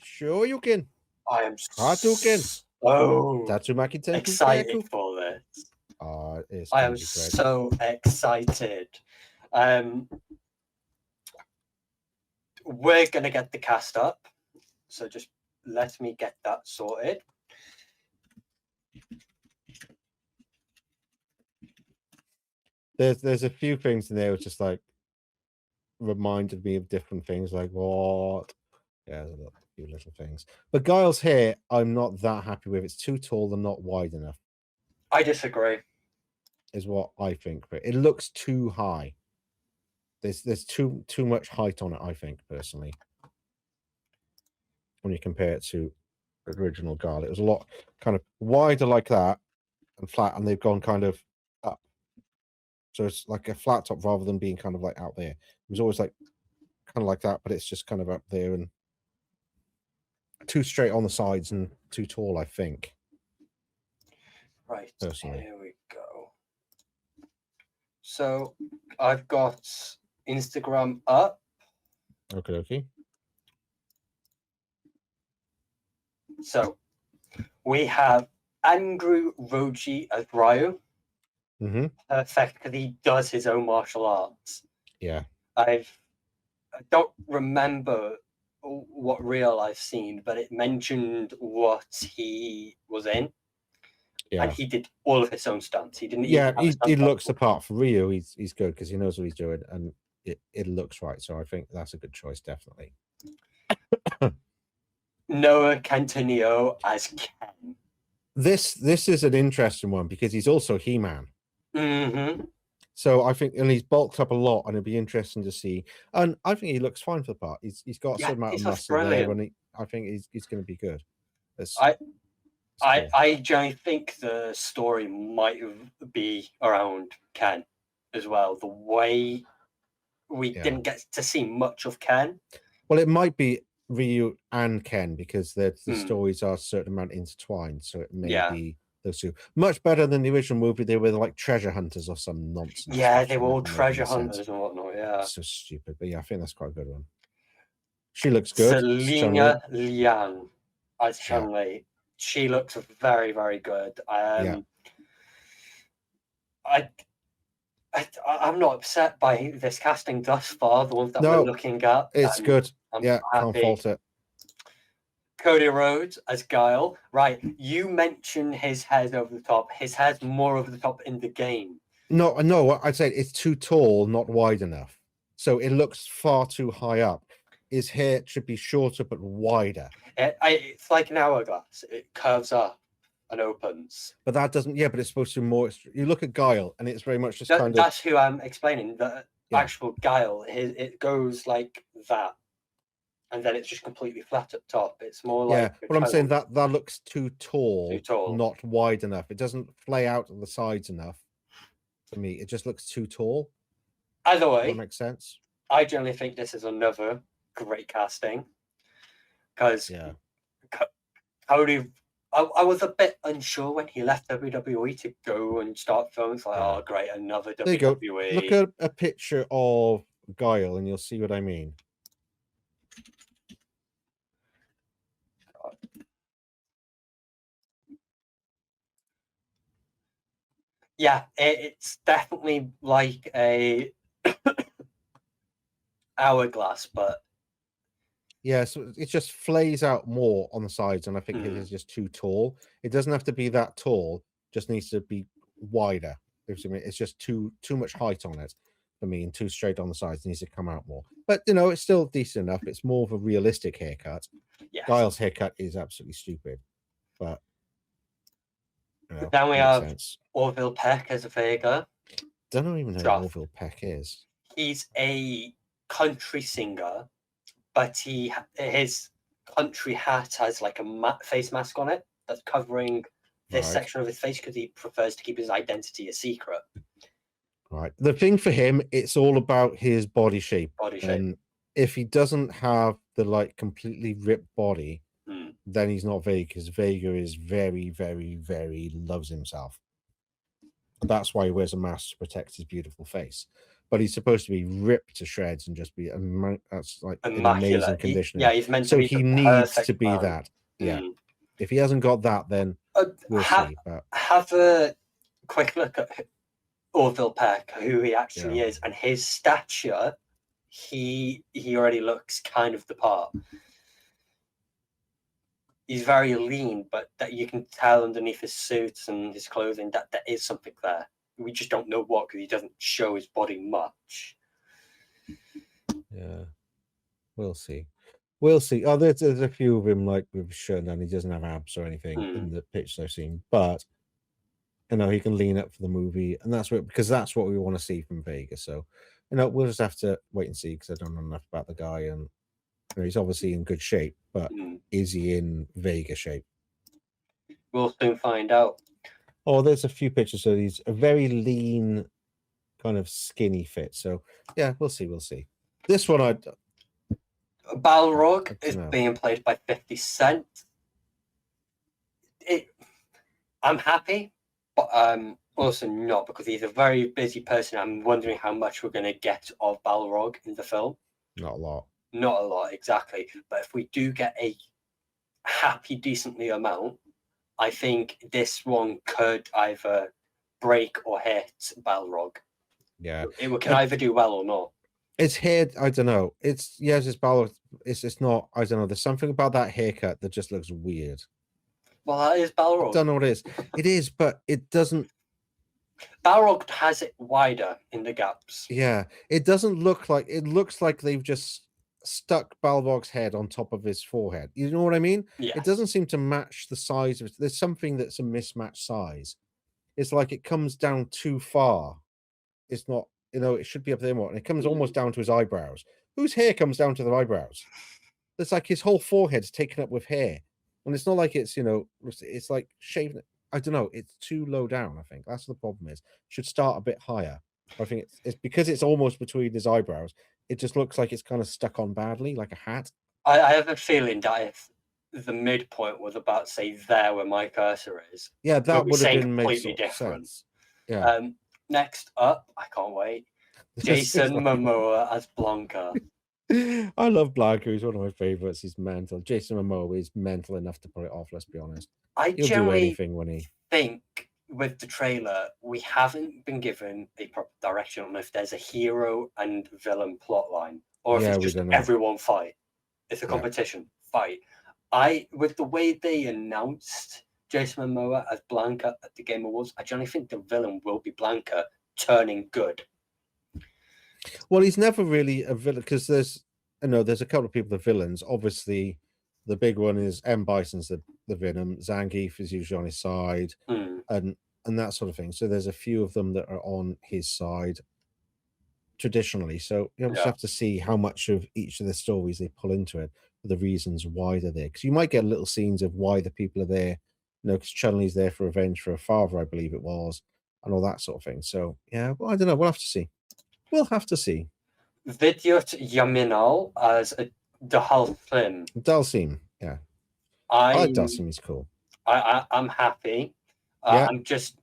Sure you can. I am Hadouken. so Tatsumaki Tenku excited Keku. for this. It's I gonna am be great. so excited. We're gonna get the cast up, so just let me get that sorted. There's a few things in there which just reminded me of different things, like what? Yeah, there's a few little things. But Guile's hair, I'm not that happy with. It's too tall and not wide enough, I disagree. is what I think. But it looks too high. There's too much height on it, I think, personally. When you compare it to the original Guile, it was a lot kind of wider like that and flat, and they've gone kind of up. So it's like a flat top rather than being kind of like out there. It was always like kind of like that, but it's just kind of up there and too straight on the sides and too tall, I think. Right, Personally. here we go. So I've got Instagram up. Okay. So we have Andrew Roji as Ryu. Mm-hmm. Perfect, because he does his own martial arts. Yeah. I don't remember what reel I've seen, but it mentioned what he was in. Yeah. And he did all of his own stunts. He didn't. Yeah, even have a he stunt looks the double. part for Ryu. He's good because he knows what he's doing, and it looks right. So I think that's a good choice, definitely. Noah Centineo as Ken. This is an interesting one because he's also He-Man. Mm-hmm. So I think, and he's bulked up a lot, and it'd be interesting to see. And I think he looks fine for the part. He's got a certain amount of he looks muscle there, brilliant. and I think he's going to be good. I generally think the story might be around Ken as well. The way we didn't get to see much of Ken. Well, it might be Ryu and Ken because the stories are a certain amount intertwined. So it may be those two. Much better than the original movie. They were like treasure hunters or some nonsense. Yeah, they were all treasure hunters and whatnot. Yeah. So stupid. But yeah, I think that's quite a good one. She looks good. Selena Liang as Chun-Li. She looks very, very good. I'm not upset by this casting thus far. The ones that we're looking at, it's good. I'm can't fault it. Cody Rhodes as Guile. Right, you mentioned his head over the top. His head's more over the top in the game. No, I'd say it's too tall, not wide enough. So it looks far too high up. His hair should be shorter but wider. It's like an hourglass. It curves up and opens. But that doesn't. Yeah, but it's supposed to be more. You look at Guile, and it's very much just kind of. That's who I'm explaining. The actual Guile, it goes like that, and then it's just completely flat at top. It's more like. Yeah, but I'm saying that looks too tall, tall, not wide enough. It doesn't flay out on the sides enough. To me, it just looks too tall. Either way, that makes sense. I generally think this is another great casting because Cody. I was a bit unsure when he left WWE to go and start filming. It's like, oh, great, another WWE. There you go. Look at a picture of Guile, and you'll see what I mean. Yeah, it's definitely like a hourglass, but yeah, so it just flays out more on the sides, and I think it is just too tall. It doesn't have to be that tall; just needs to be wider. It's just too much height on it for me, and too straight on the sides. It needs to come out more. But it's still decent enough. It's more of a realistic haircut. Yes. Guile's haircut is absolutely stupid, but then we have Orville Peck as a Vega. Don't even know who Orville Peck is. He's a country singer, but his country hat has like a face mask on it that's covering this section of his face because he prefers to keep his identity a secret. Right. The thing for him, it's all about his body shape. And if he doesn't have the like completely ripped body, then he's not Vega, because Vega is very, very, very loves himself. That's why he wears a mask to protect his beautiful face. But he's supposed to be ripped to shreds and just be that's like in amazing condition. He's meant to be. So he needs to be that. Yeah. If he hasn't got that, then we'll see. But have a quick look at Orville Peck, who he actually is, and his stature. He already looks kind of the part. He's very lean, but that you can tell underneath his suits and his clothing that there is something there. We just don't know what, because he doesn't show his body much. Yeah, we'll see. We'll see. Oh, there's a few of him like with shirt and he doesn't have abs or anything in the pictures I've seen, but he can lean up for the movie, and that's what we want to see from Vegas. So we'll just have to wait and see because I don't know enough about the guy, and he's obviously in good shape, but is he in Vega shape? We'll soon find out. Oh, there's a few pictures. So he's a very lean, kind of skinny fit. So yeah, we'll see. We'll see. This one, Balrog I is dunno. being played by 50 Cent. I'm happy, but also not, because he's a very busy person. I'm wondering how much we're going to get of Balrog in the film. Not a lot. Not a lot, exactly. But if we do get a happy, decently amount, I think this one could either break or hit Balrog. Yeah, It can either do well or not. It's hair. I don't know. It's yes, it's Balrog. It's not. I don't know. There's something about that haircut that just looks weird. Well, that is I Balrog. don't know what it is. It is, but it doesn't. Balrog has it wider in the gaps. Yeah, it doesn't look like. It looks like they've just stuck Balrog's head on top of his forehead. You know what I mean? Yeah. It doesn't seem to match the size of it. There's something that's a mismatched size. It's like it comes down too far. It's not. It should be up there more, and it comes almost down to his eyebrows. Whose hair comes down to their eyebrows? It's like his whole forehead's taken up with hair, and it's not like it's it's like shaving. I don't know. It's too low down. I think that's the problem. Should start a bit higher. I think it's because it's almost between his eyebrows. It just looks like it's kind of stuck on badly, like a hat. I have a feeling that if the midpoint was about, say, there where my cursor is, Yeah, that be would have saying been made completely sort of different. sense. Yeah. Next up, I can't wait. Jason Momoa as Blanca. I love Blanca. He's one of my favorites. He's mental. Jason Momoa is mental enough to pull it off. Let's be honest. I He'll do generally anything when he. think with the trailer, we haven't been given a proper direction on if there's a hero and villain plot line, or if Yeah, it's we just don't know. everyone fight. It's a competition fight. With the way they announced Jason Momoa as Blanca at the Game Awards, I generally think the villain will be Blanca turning good. Well, he's never really a villain because there's a couple of people, the villains. Obviously, the big one is M. Bison's the Venom. Zangief is usually on his side, and that sort of thing. So there's a few of them that are on his side traditionally. So you just have to see how much of each of the stories they pull into it, the reasons why they're there. Because you might get little scenes of why the people are there. Because Chun-Li's there for revenge for her father, I believe it was, and all that sort of thing. So yeah, well, I don't know. We'll have to see. We'll have to see. Vidyut Yaminal as Dalsim. Dalsim, yeah. I like Dalsim. He's cool. I'm happy. Yeah. I'm just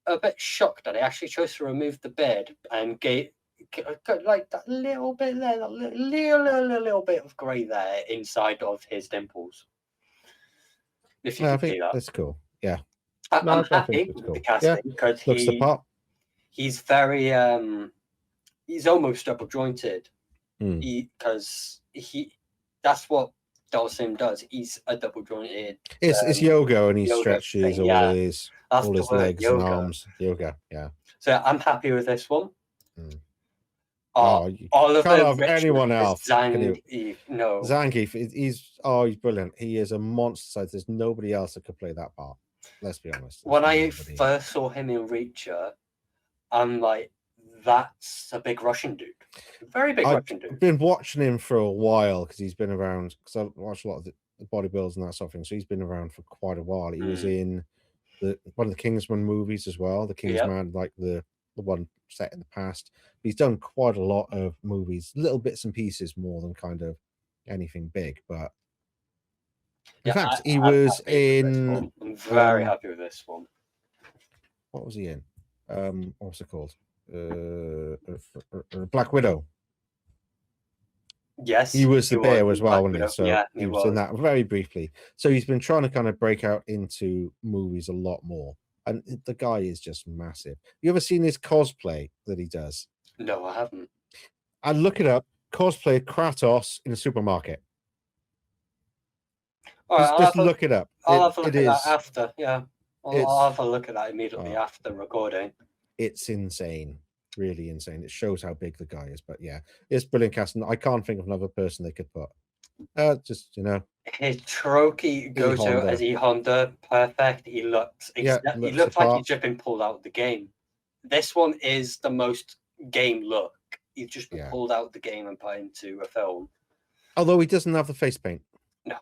a bit shocked that he actually chose to remove the beard and gave like that little bit there, that little bit of grey there inside of his dimples. If you I can think see that, that's cool. Yeah, I'm I happy think it's with cool. the casting because looks the part. he's very he's almost double jointed Mm. because that's what Dalsim does. He's a double jointed. It's yoga, and he yoga stretches thing, all his That's the word, legs yoga. and arms. Yoga, yeah. So I'm happy with this one. Mm. You Oliver can't have Richmond anyone as else, can you? Zangief. No, Zangief, he's brilliant. He is a monster. So there's nobody else that could play that part. Let's be honest. when I Nobody. first saw him in Reacher, I'm like, that's a big Russian dude. Very big Russian dude. I've been watching him for a while because he's been around. Because I watch a lot of the bodybuilders and that sort of thing. So he's been around for quite a while. He was in one of the Kingsman movies as well. The Kingsman, like the one set in the past. He's done quite a lot of movies, little bits and pieces more than kind of anything big. But in fact, he was in. I'm very happy with this one. What was he in? What's it called? Black Widow. Yes, he was the bear was as well, Black wasn't he? Widow. So Yeah, he was in that very briefly. So he's been trying to kind of break out into movies a lot more. And the guy is just massive. You ever seen his cosplay that he does? No, I haven't. I look it up. Cosplay Kratos in a supermarket. All right, Just look it up. I'll have a look it at is. that after. Yeah, I'll have a look at that immediately after recording. It's insane. Really insane. It shows how big the guy is. But yeah, it's brilliant casting. I can't think of another person they could put. Hiroki Goto as E Honda, perfect. He looks he looks like he's just been pulled out of the game. This one is the most game look He's just Yeah. pulled out the game and put into a film. Although he doesn't have the face paint. No.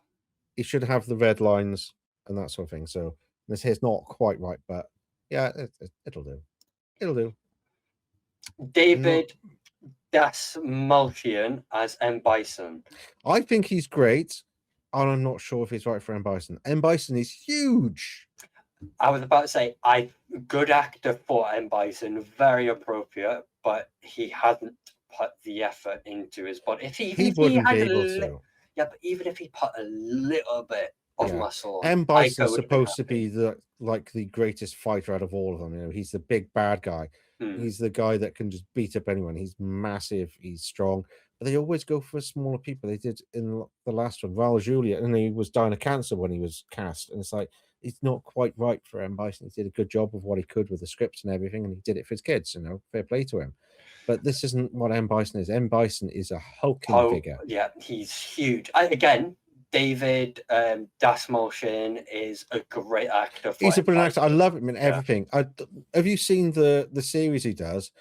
He should have the red lines and that sort of thing. So this hair's not quite right, but yeah, it'll do. It'll do. David Dasmalchian as M. Bison. I think he's great, and I'm not sure if he's right for M. Bison. M. Bison is huge. I was about to say, good actor for M. Bison, very appropriate, but he hasn't put the effort into his body. He wouldn't be able to. Yeah, but even if he put a little bit of Yeah. muscle, M. I Bison's would have been supposed to happy. be the greatest fighter out of all of them. You know, he's the big bad guy. Hmm. He's the guy that can just beat up anyone. He's massive. He's strong. But they always go for smaller people. They did in the last one, Raul Julia, and he was dying of cancer when he was cast. And it's like, it's not quite right for M. Bison. He did a good job of what he could with the scripts and everything, and he did it for his kids. You know, fair play to him. But this isn't what M. Bison is. M. Bison is a hulking figure. Yeah, he's huge. Again, David Dasmalchian is a great actor. He's a brilliant actor. I love him in Yeah. everything. Have you seen the series he does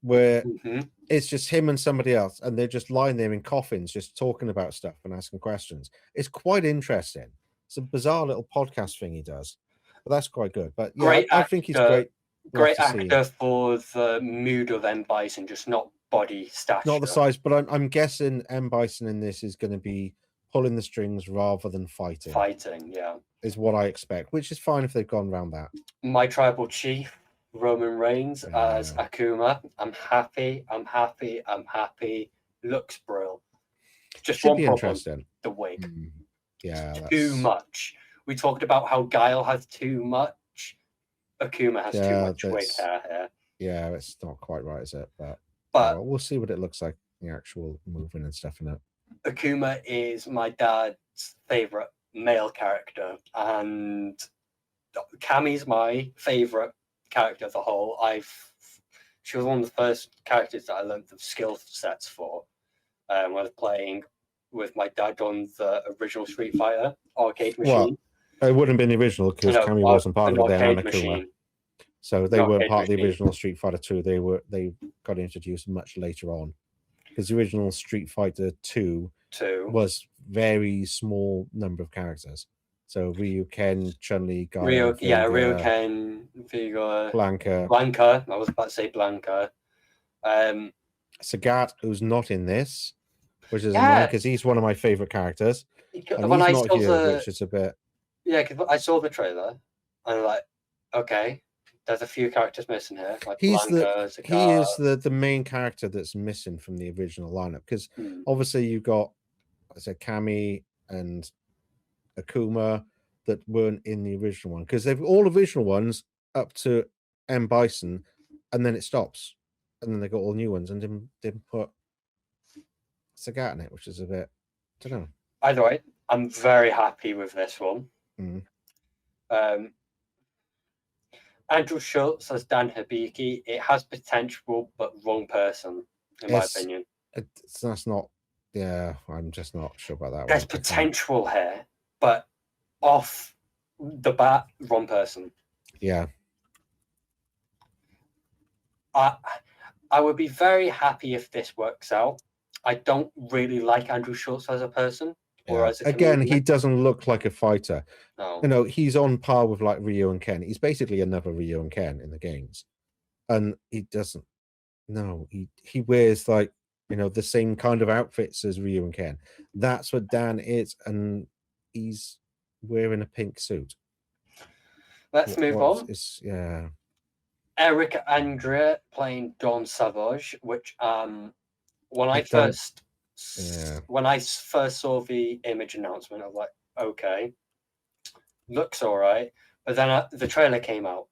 where Mhm. it's just him and somebody else, and they're just lying there in coffins, just talking about stuff and asking questions? It's quite interesting. It's a bizarre little podcast thing he does, but that's quite good. But yeah, Great I think he's actor. great. Love Great to see him. actor for the mood of M. Bison, just not body stature. Not the size, but I'm guessing M. Bison in this is going to be pulling the strings rather than fighting. Fighting, yeah. Is what I expect, which is fine if they've gone around that. My tribal chief, Roman Reigns, as Yeah. Akuma. I'm happy. Looks brilliant. Just Should one be problem: interesting. the wig. Yeah, Too that's- much. We talked about how Guile has too much. Akuma has too Yeah, much wig that's- hair here. Yeah, it's not quite right, is it? But But well, we'll see what it looks like, the actual movement and stuff in it. Akuma is my dad's favorite male character, and Cammy's my favorite character of the whole. She was one of the first characters that I learned the skill sets for when I was playing with my dad on the original Street Fighter arcade machine. Well, it wouldn't have been the original because No, Cammy wasn't part an of it then, arcade and Akuma. machine. So they An weren't arcade part of the machine. original Street Fighter 2. They got introduced much later on. Because the original Street Fighter 2 Too. was very small number of characters. So Ryu, Ken, Chun-Li, Guile, Ryo Vega, Ken, Vega, Blanca, Blanca. I was about to say Blanca. Sagat, who's not in this, which is Yeah. annoying because he's one of my favorite characters. And When he's I not saw here, which is a bit. yeah, because I saw the trailer, and I'm like, okay, there's a few characters missing here, like He's Blanca, he is the main character that's missing from the original lineup because obviously you've got, I said, Cammy and Akuma that weren't in the original one because they've all original ones up to M. Bison, and then it stops, and then they got all new ones and didn't put Sagat in it, which is a bit, I don't know. Either way, I'm very happy with this one. Mm. Andrew Schultz as Dan Hibiki. It has potential, but wrong person, in my Yes. opinion. That's not. Yeah, I'm just not sure about that. There's one. I can't- potential here, but off the bat, wrong person. Yeah, I would be very happy if this works out. I don't really like Andrew Schultz as a person or yeah. as a Again, he comedian. doesn't look like a fighter. No. You know, he's on par with like Ryu and Ken. He's basically another Ryu and Ken in the games, and he doesn't. No, he wears like, you know, the same kind of outfits as Ryu and Ken. That's what Dan is, and he's wearing a pink suit. Let's move on. Yeah. Eric Andrea playing Don Savage, which when I don't- first Yeah. when I first saw the image announcement, I was like, okay, looks all right. But then the trailer came out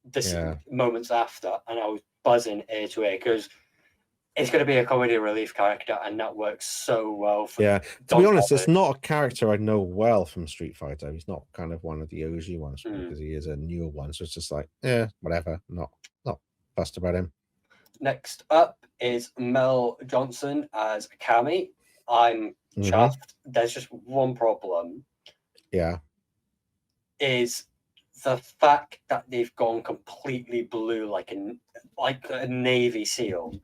this Yeah. moments after, and I was buzzing ear to ear because it's going to be a comedy relief character, and that works so well for Yeah. To Don be honest, Savage. it's not a character I know well from Street Fighter. He's not kind of one of the OG ones because he is a newer one. So it's just like, whatever. Not fussed about him. Next up is Mel Johnson as Cammy. I'm Mhm. chuffed. There's just one problem. Yeah. Is the fact that they've gone completely blue like a Navy SEAL.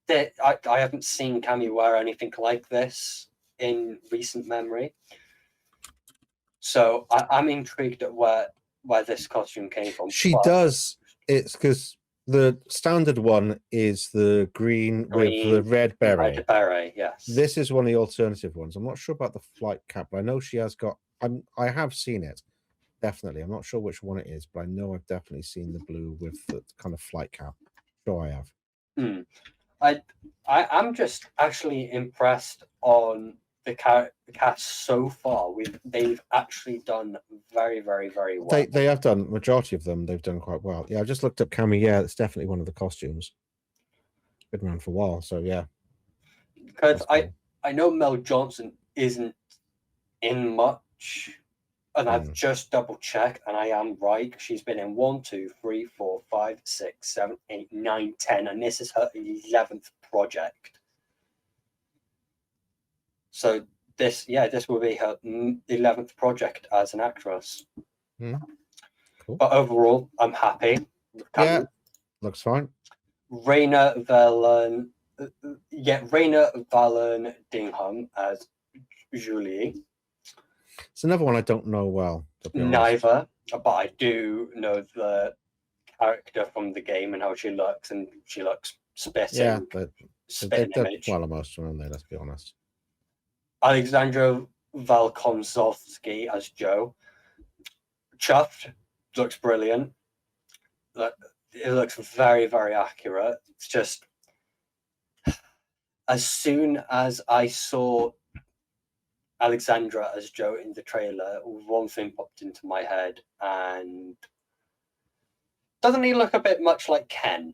I haven't seen Cammy wear anything like this in recent memory. So I'm intrigued at where this costume came from. She but does. It's because the standard one is the green with the red beret. Red beret, yes. This is one of the alternative ones. I'm not sure about the flight cap, but I know she has got. I have seen it. Definitely. I'm not sure which one it is, but I know I've definitely seen the blue with the kind of flight cap. Sure, I have. I'm just actually impressed on the cast so far. They've actually done very, very, very well. They have done, majority of them, they've done quite well. Yeah, I just looked up Cammy. Yeah, it's definitely one of the costumes. Been around for a while, so yeah. Because I know Mel Johnson isn't in much, and I've just double checked, and I am right. She's been in 1, 2, 3, 4, 5, 6, 7, 8, 9, 10, and this is her 11th project. So this will be her 11th project as an actress. Cool. But overall, I'm happy. Yeah, looks fine. Raina Valen Dingham as Julie. It's another one I don't know well. To be honest. Neither, but I do know the character from the game and how she looks, and she looks spitting. Yeah, but spitting they've image. done well most of them, let's be honest. Alexandra Valkonzovsky as Joe. Chuffed, looks brilliant. It looks very, very accurate. It's just, as soon as I saw Alexandra as Joe in the trailer, one thing popped into my head, and doesn't he look a bit much like Ken?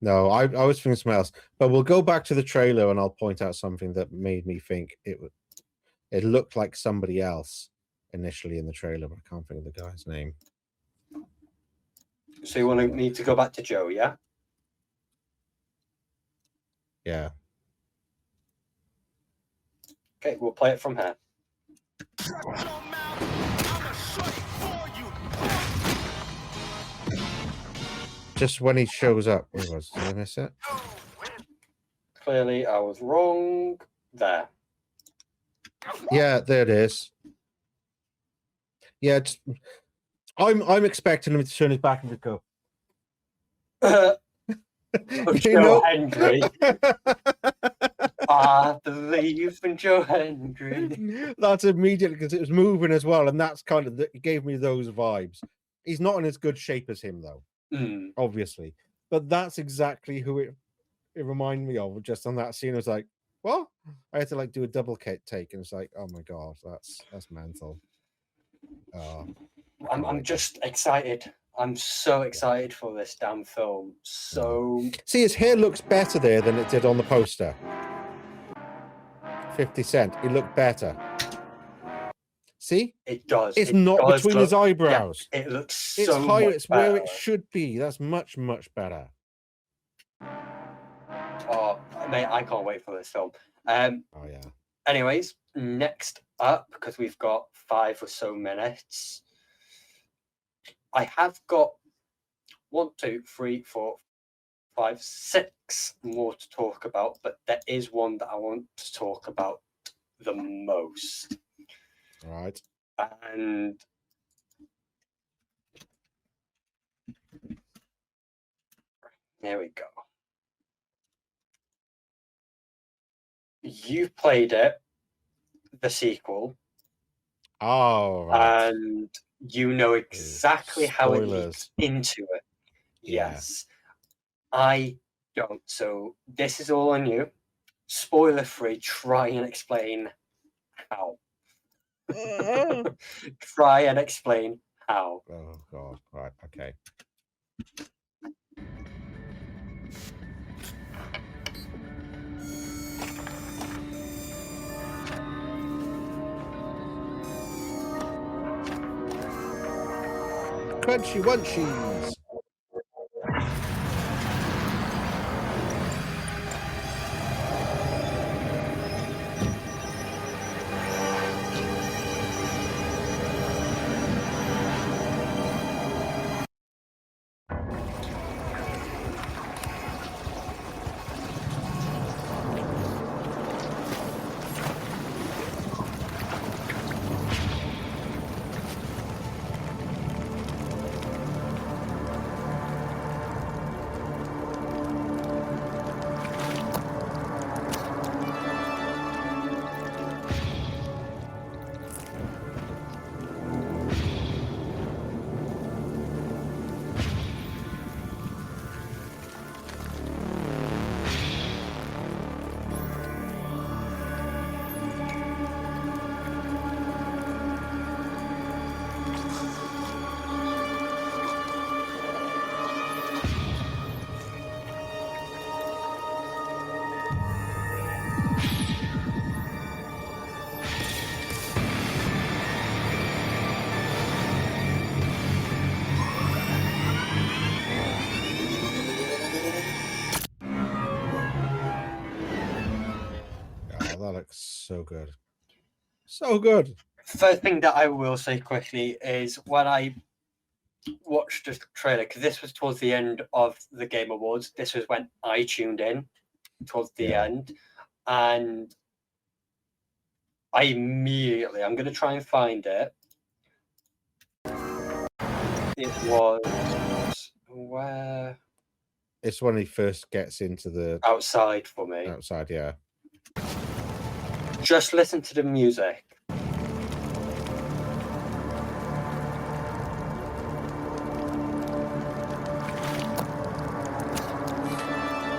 No, I was thinking something else. But we'll go back to the trailer and I'll point out something that made me think it looked like somebody else initially in the trailer, but I can't think of the guy's name. So you want me to go back to Joe, yeah? Yeah. Okay, we'll play it from here. Just when he shows up. Did I miss it? Clearly, I was wrong there. Yeah, there it is. Yeah, I'm expecting him to turn his back and just go. Joe Hendry. I believe in Joe Hendry. That's immediately because it was moving as well, and that's kind of it gave me those vibes. He's not in as good shape as him though, obviously, but that's exactly who it reminded me of. Just on that scene, I was like, "What?" I had to like do a double take, and it's like, "Oh my god, that's mental." I'm just excited. I'm so excited for this damn film. So see, his hair looks better there than it did on the poster. 50 Cent, he looked better. See, it does. It's not between his eyebrows. Yeah, it looks so it's higher. much It's better. where it should be. That's much better. Oh, mate, I can't wait for this film. Oh yeah. Anyways, next up, because we've got 5 or so minutes, I have got 1, 2, 3, 4, 5, 6 more to talk about, but there is one that I want to talk about the most. Right. And there we go. You've played it, the sequel. Oh, right. And you know exactly how it leads into it. Yeah. Yes. I don't. So this is all on you. Spoiler free, try and explain how. Try and explain how. Oh god. Right, okay. Crunchy Wunchies. that looks so good. So good. First thing that I will say quickly is when I watched the trailer, because this was towards the end of the Game Awards. This was when I tuned in towards the Yeah. end, and I immediately, I'm going to try and find it. It was where It's when he first gets into the outside for me. outside, yeah. Just listen to the music.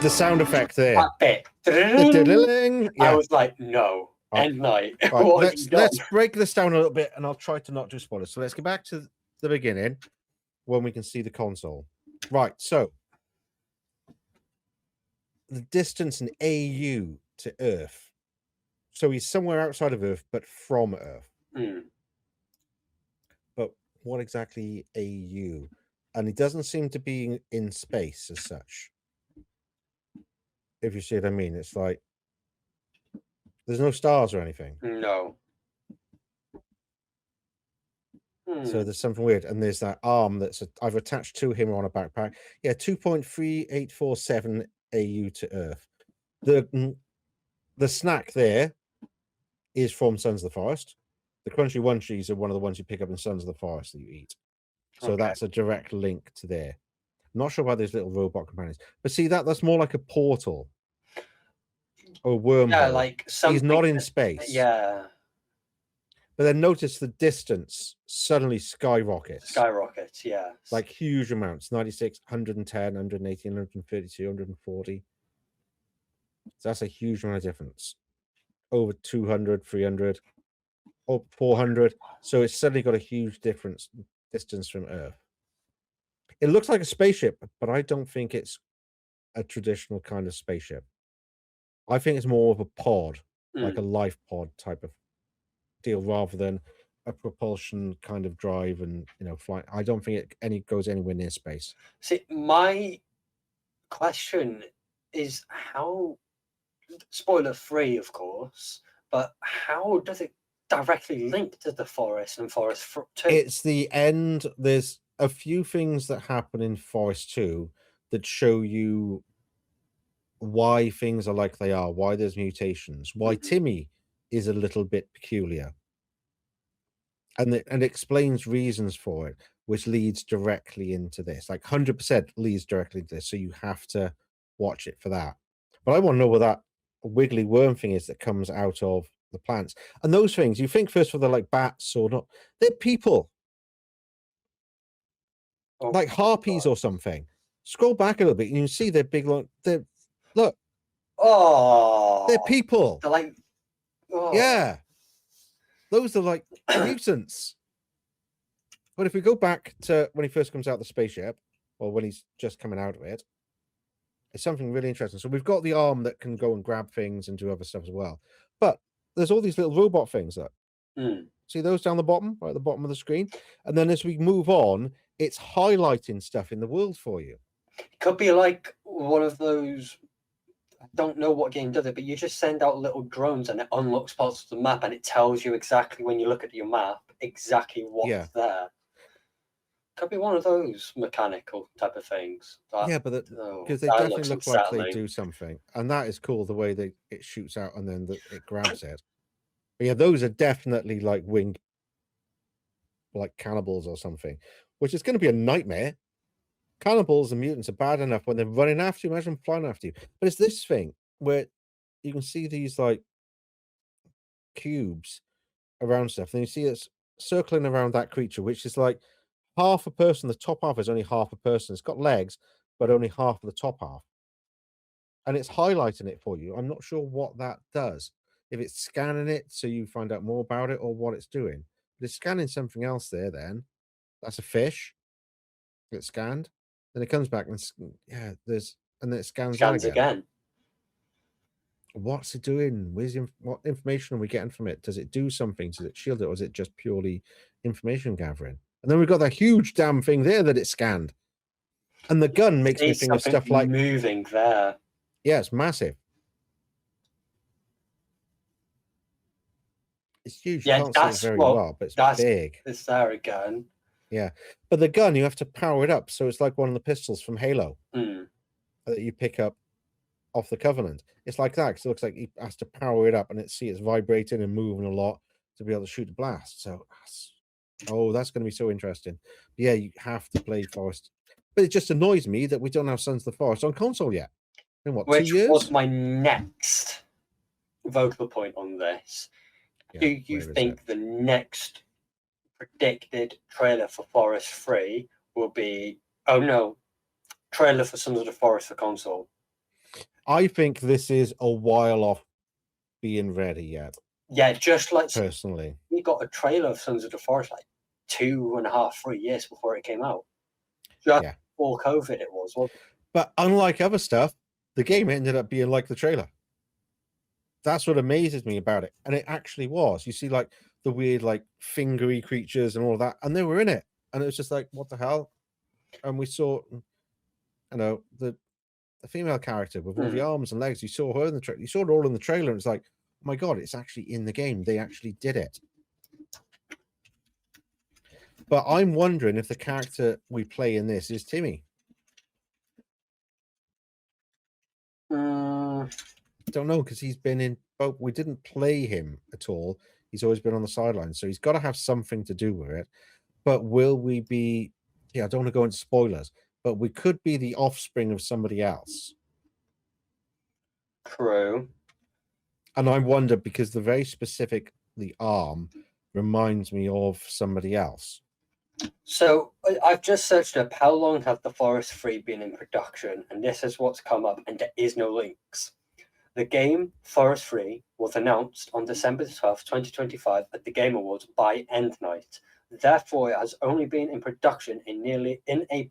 The sound effect there. That bit. The diddling. I Yeah. was like, no. Right. End night. Right, What have you let's done? break this down a little bit, and I'll try to not do spoilers. So let's get back to the beginning when we can see the console. Right. So the distance in AU to Earth. So he's somewhere outside of Earth, but from Earth. Hmm. But what exactly AU? And he doesn't seem to be in space as such. If you see what I mean, it's like there's no stars or anything. No. So there's something weird, and there's that arm that's I've attached to him on a backpack. Yeah, 2.3847 AU to Earth. The snack there is from Sons of the Forest. The crunchy munchies are one of the ones you pick up in Sons of the Forest that you eat. So Okay. that's a direct link to there. Not sure about those little robot companions, but see that's more like a portal or a wormhole. Yeah, like something. He's not in that- space. Yeah. But then notice the distance suddenly skyrockets. Skyrockets. Yeah. Like huge amounts 96, 110, 180, 132, 140. So that's a huge amount of difference. Over 200, 300, or 400. So it's suddenly got a huge distance from Earth. It looks like a spaceship, but I don't think it's a traditional kind of spaceship. I think it's more of a pod, like a life pod type of deal, rather than a propulsion kind of drive and flight. I don't think it goes anywhere near space. See, my question is how, spoiler free, of course, but how does it directly link to the Forest and Forest 2? It's the end. There's a few things that happen in Forest 2 that show you why things are like they are, why there's mutations, why Timmy is a little bit peculiar. And it explains reasons for it, which leads directly into this. Like 100% leads directly into this. So you have to watch it for that. But I want to know what that wiggly worm thing is that comes out of the plants. And those things, you think first of all, they're like bats or not. They're people. Oh, Like harpies or something. Scroll back a little bit and you can see they're big. Look, they're people. They're like, oh. Yeah. Those are like mutants. But if we go back to when he first comes out of the spaceship, or when he's just coming out of it, it's something really interesting. So we've got the arm that can go and grab things and do other stuff as well. But there's all these little robot things that see those down the bottom, right at the bottom of the screen. And then as we move on, it's highlighting stuff in the world for you. Could be like one of those. I don't know what game does it, but you just send out little drones and it unlocks parts of the map and it tells you exactly when you look at your map exactly what's there. Could be one of those mechanical type of things. Yeah, but because they definitely look like they do something, and that is cool. The way it shoots out and then it grabs it. But yeah, those are definitely like winged, like cannibals or something, which is going to be a nightmare. Cannibals and mutants are bad enough when they're running after you. Imagine flying after you. But it's this thing where you can see these like cubes around stuff, and you see it's circling around that creature, which is like half a person. The top half is only half a person. It's got legs, but only half of the top half. And it's highlighting it for you. I'm not sure what that does. If it's scanning it so you find out more about it or what it's doing. But it's scanning something else there then. That's a fish. It's scanned. Then it comes back and then it scans again. What's it doing? What information are we getting from it? Does it do something? Does it shield it, or is it just purely information gathering? And then we've got that huge damn thing there that it scanned. And the gun makes me think of stuff like moving there. Yeah, it's massive. It's huge. You Yeah, can't see that's it very what- well, but it's that's- big. Is there again? But the gun, you have to power it up, so it's like one of the pistols from Halo Hmm. that you pick up off the Covenant. It's like that because it looks like he has to power it up, and it's vibrating and moving a lot to be able to shoot the blast. So, that's going to be so interesting. But yeah, you have to play Forest. But it just annoys me that we don't have Sons of the Forest on console yet. In what, Which 2 years? was my next vocal point on this. Yeah, Do you where is think it? the next predicted trailer for Forest 3 will be trailer for Sons of the Forest for console? I think this is a while off being ready yet. Yeah, just like Personally, we got a trailer of Sons of the Forest like 2.5, 3 years before it came out. Just Yeah. before COVID it was. Well, but unlike other stuff, the game ended up being like the trailer. That's what amazes me about it, and it actually was. You see, like the weird, like fingery creatures and all that, and they were in it, and it was just like, what the hell? And we saw, the female character with all the arms and legs. You saw her in the trailer. You saw it all in the trailer, and it's like, oh my god, it's actually in the game. They actually did it. But I'm wondering if the character we play in this is Timmy. Don't know, because he's been in both. We didn't play him at all. He's always been on the sidelines, so he's got to have something to do with it. But will we be? Yeah, I don't want to go into spoilers, but we could be the offspring of somebody else. true. And I wonder because the very specific the arm reminds me of somebody else. So I've just searched up how long have the Forest 3 been in production, and this is what's come up, and there is no links. The game Forest 3 was announced on December 12th, 2025 at the Game Awards by End Night. Therefore, it has only been in production in a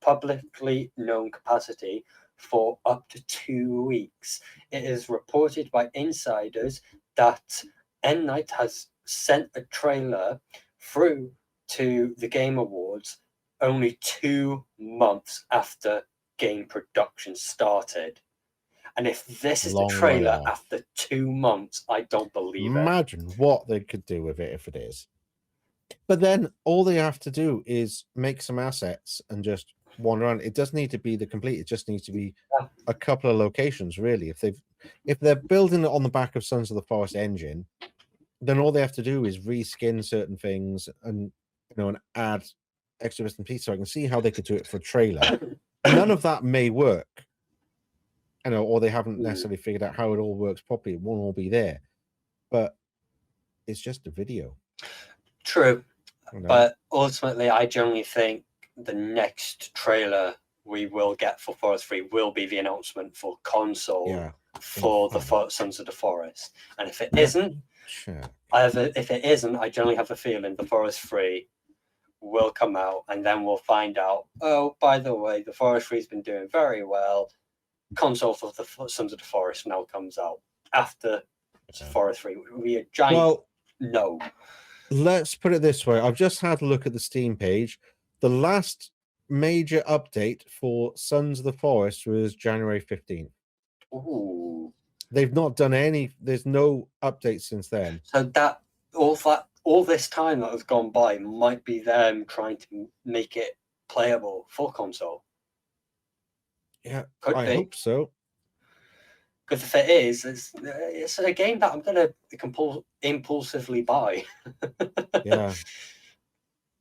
publicly known capacity for up to 2 weeks. It is reported by insiders that End Night has sent a trailer through to the Game Awards only 2 months after game production started. And if this is Long the way trailer off. after 2 months, I don't believe it. Imagine what they could do with it if it is. But then all they have to do is make some assets and just wander around. It doesn't need to be the complete. It just needs to be a couple of locations, really. If they're building it on the back of Sons of the Forest engine, then all they have to do is reskin certain things and and add extra bits and pieces. So I can see how they could do it for a trailer. None of that may work, or they haven't necessarily figured out how it all works properly. It won't all be there, but it's just a video. True. But ultimately, I generally think the next trailer we will get for Forest 3 will be the announcement for console for the Sons of the Forest. And if it isn't, I generally have a feeling the Forest 3 will come out, and then we'll find out, oh, by the way, the Forest 3 has been doing very well. Console for the Sons of the Forest now comes out after Forest 3. We a giant no. Let's put it this way. I've just had a look at the Steam page. The last major update for Sons of the Forest was January 15th. Ooh. They've not done any. There's no update since then. So all this time that has gone by might be them trying to make it playable for console. Yeah, Could I be. hope so. Because if it is, it's a game that I'm going to impulsively buy. Yeah.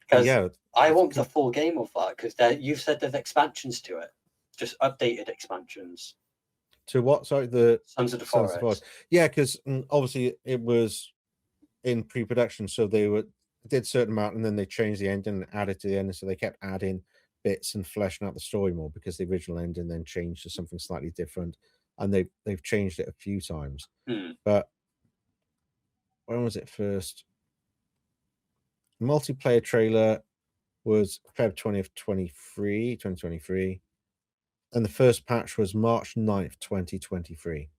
Because I want the full game of that, because you've said there's expansions to it. Just updated expansions. To what? Sorry, the Sons of the Sons of the Forest. Yeah, because obviously it was in pre-production, so they did certain amount, and then they changed the ending and added to the ending, so they kept adding bits and fleshing out the story more, because the original ending then changed to something slightly different, and they've changed it a few times. But when was it first? Multiplayer trailer was Feb 20th, 2023. And the first patch was March 9th, 2023.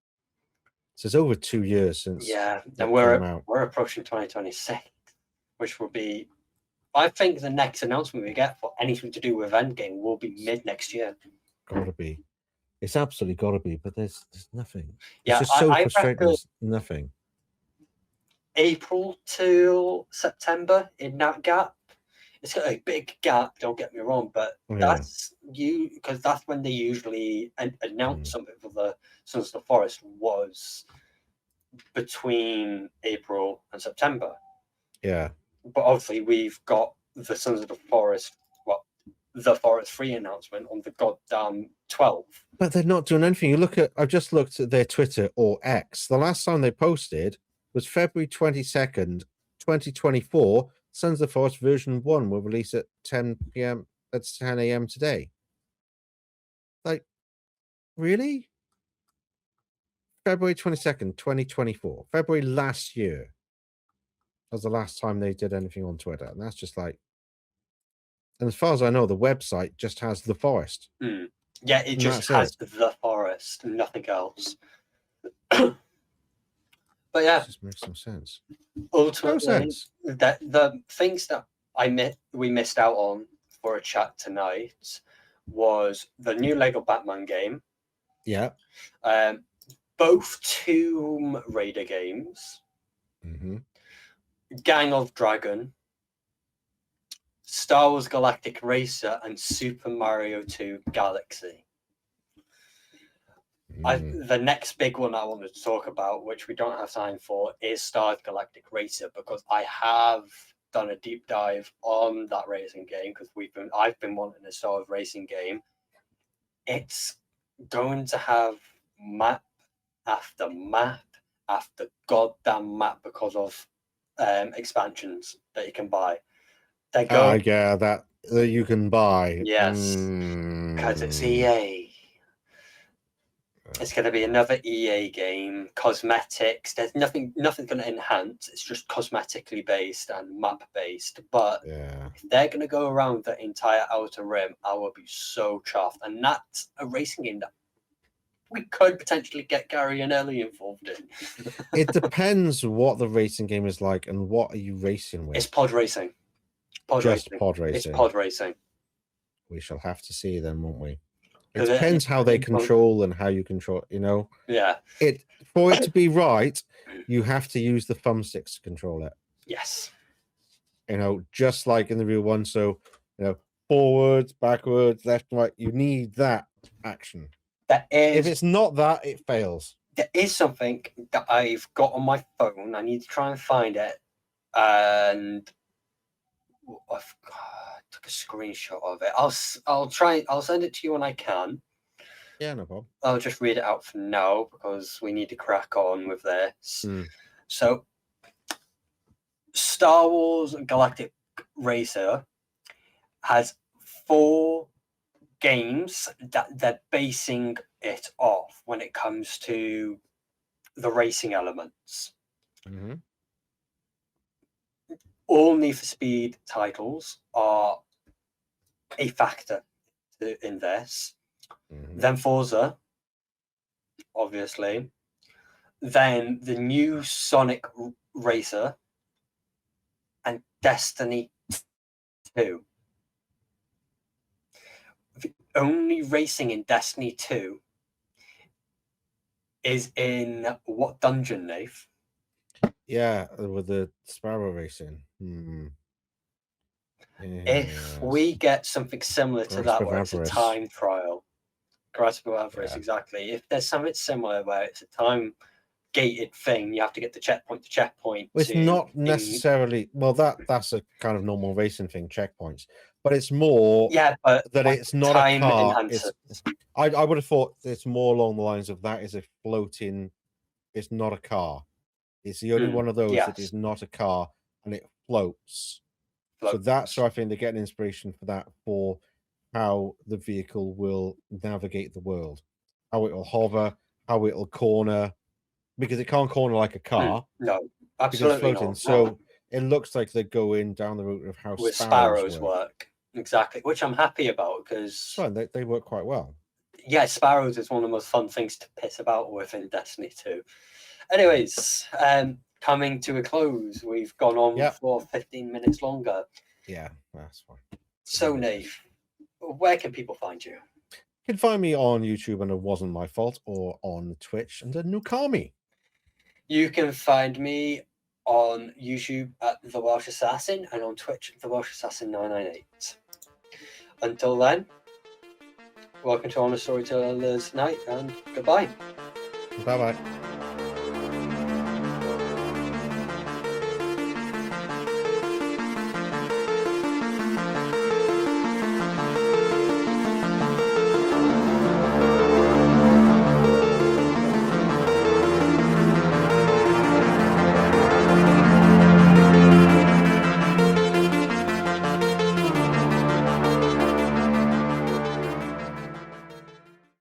So it's over 2 years since. Yeah, and we're approaching 2026, which will be, I think the next announcement we get for anything to do with Endgame will be mid next year. Gotta be. It's absolutely gotta be, but there's nothing. Yeah, it's just so I frustrating. reckon, There's nothing. April to September in that gap. It's got a big gap, don't get me wrong, but Yeah. that's because that's when they usually announce something for the Sons of the Forest was between April and September. Yeah. But obviously we've got the Sons of the Forest, the Forest 3 announcement on the goddamn 12th. But they're not doing anything. You look at, I've just looked at their Twitter or X. The last time they posted was February 22nd, 2024. Sons of the Forest version 1 will release at 10 p.m. at 10 a.m. today. Like, really? February 22nd, 2024. February last year was the last time they did anything on Twitter. And that's just like, and as far as I know, the website just has the forest. Yeah, it And just that's has the forest, nothing else. But yeah, It just makes no sense. ultimately, No sense. that the things that we missed out on for a chat tonight was the new Lego Batman game, Yeah. both Tomb Raider games, Mm-hmm. Gang of Dragon, Star Wars Galactic Racer, and Super Mario 2 Galaxy. The next big one I wanted to talk about, which we don't have time for, is Star Wars Galactic Racer, because I have done a deep dive on that racing game because I've been wanting a Star Wars racing game. It's going to have map after map after goddamn map because of expansions that you can buy. They go, yeah, that you can buy. yes, because it's EA. It's going to be another EA game. Cosmetics. There's nothing's going to enhance. It's just cosmetically based and map based. But Yeah. if they're going to go around the entire Outer Rim, I will be so chuffed. And that's a racing game that we could potentially get Gary and Ellie involved in. It depends what the racing game is like and what are you racing with. It's pod racing. Just pod racing. It's pod racing. We shall have to see then, won't we? It 'Cause depends how they control and how you control, you know. Yeah. For it to be right, you have to use the thumbsticks to control it. Yes. You know, just like in the real one. So, you know, forwards, backwards, left, right. You need that action. If it's not that, it fails. There is something that I've got on my phone. I need to try and find it. And I took a screenshot of it. I'll send it to you when I can. Yeah, no problem. I'll just read it out for now because we need to crack on with this. So, Star Wars Galactic Racer has 4 games that they're basing it off when it comes to the racing elements. Mm-hmm. All Need for Speed titles are a factor in this. Mm-hmm. Then Forza, obviously. Then the new Sonic Racer and Destiny 2. The only racing in Destiny 2 is in what dungeon, Nath? Yeah, with the Sparrow racing. If we get something similar to Grasp that, of where it's a Avarice. time trial, Grasp of Avarice, Yeah. exactly. If there's something similar where it's a time gated thing, you have to get the checkpoint to checkpoint. It's not necessarily that's a kind of normal racing thing, checkpoints. But it's more but that like it's not a time car. enhancer. I would have thought it's more along the lines of that is a floating. It's not a car. It's the only one of those that is not a car and it floats. So that's where I think they're getting inspiration for that, for how the vehicle will navigate the world, how it will hover, how it will corner, because it can't corner like a car. No, because absolutely it's floating. not. So it looks like they're going down the route of how with sparrows work. Exactly, which I'm happy about because It's fine. They work quite well. Yeah, sparrows is one of the most fun things to piss about with in Destiny 2. Anyways, coming to a close, we've gone on for 15 minutes longer. Yeah, that's fine. So, Nave, where can people find you? You can find me on YouTube and It Wasn't My Fault, or on Twitch under Nukami. You can find me on YouTube at The Welsh Assassin and on Twitch at The Welsh Assassin 998. Until then, welcome to Honest Storytellers Night and goodbye. Bye bye.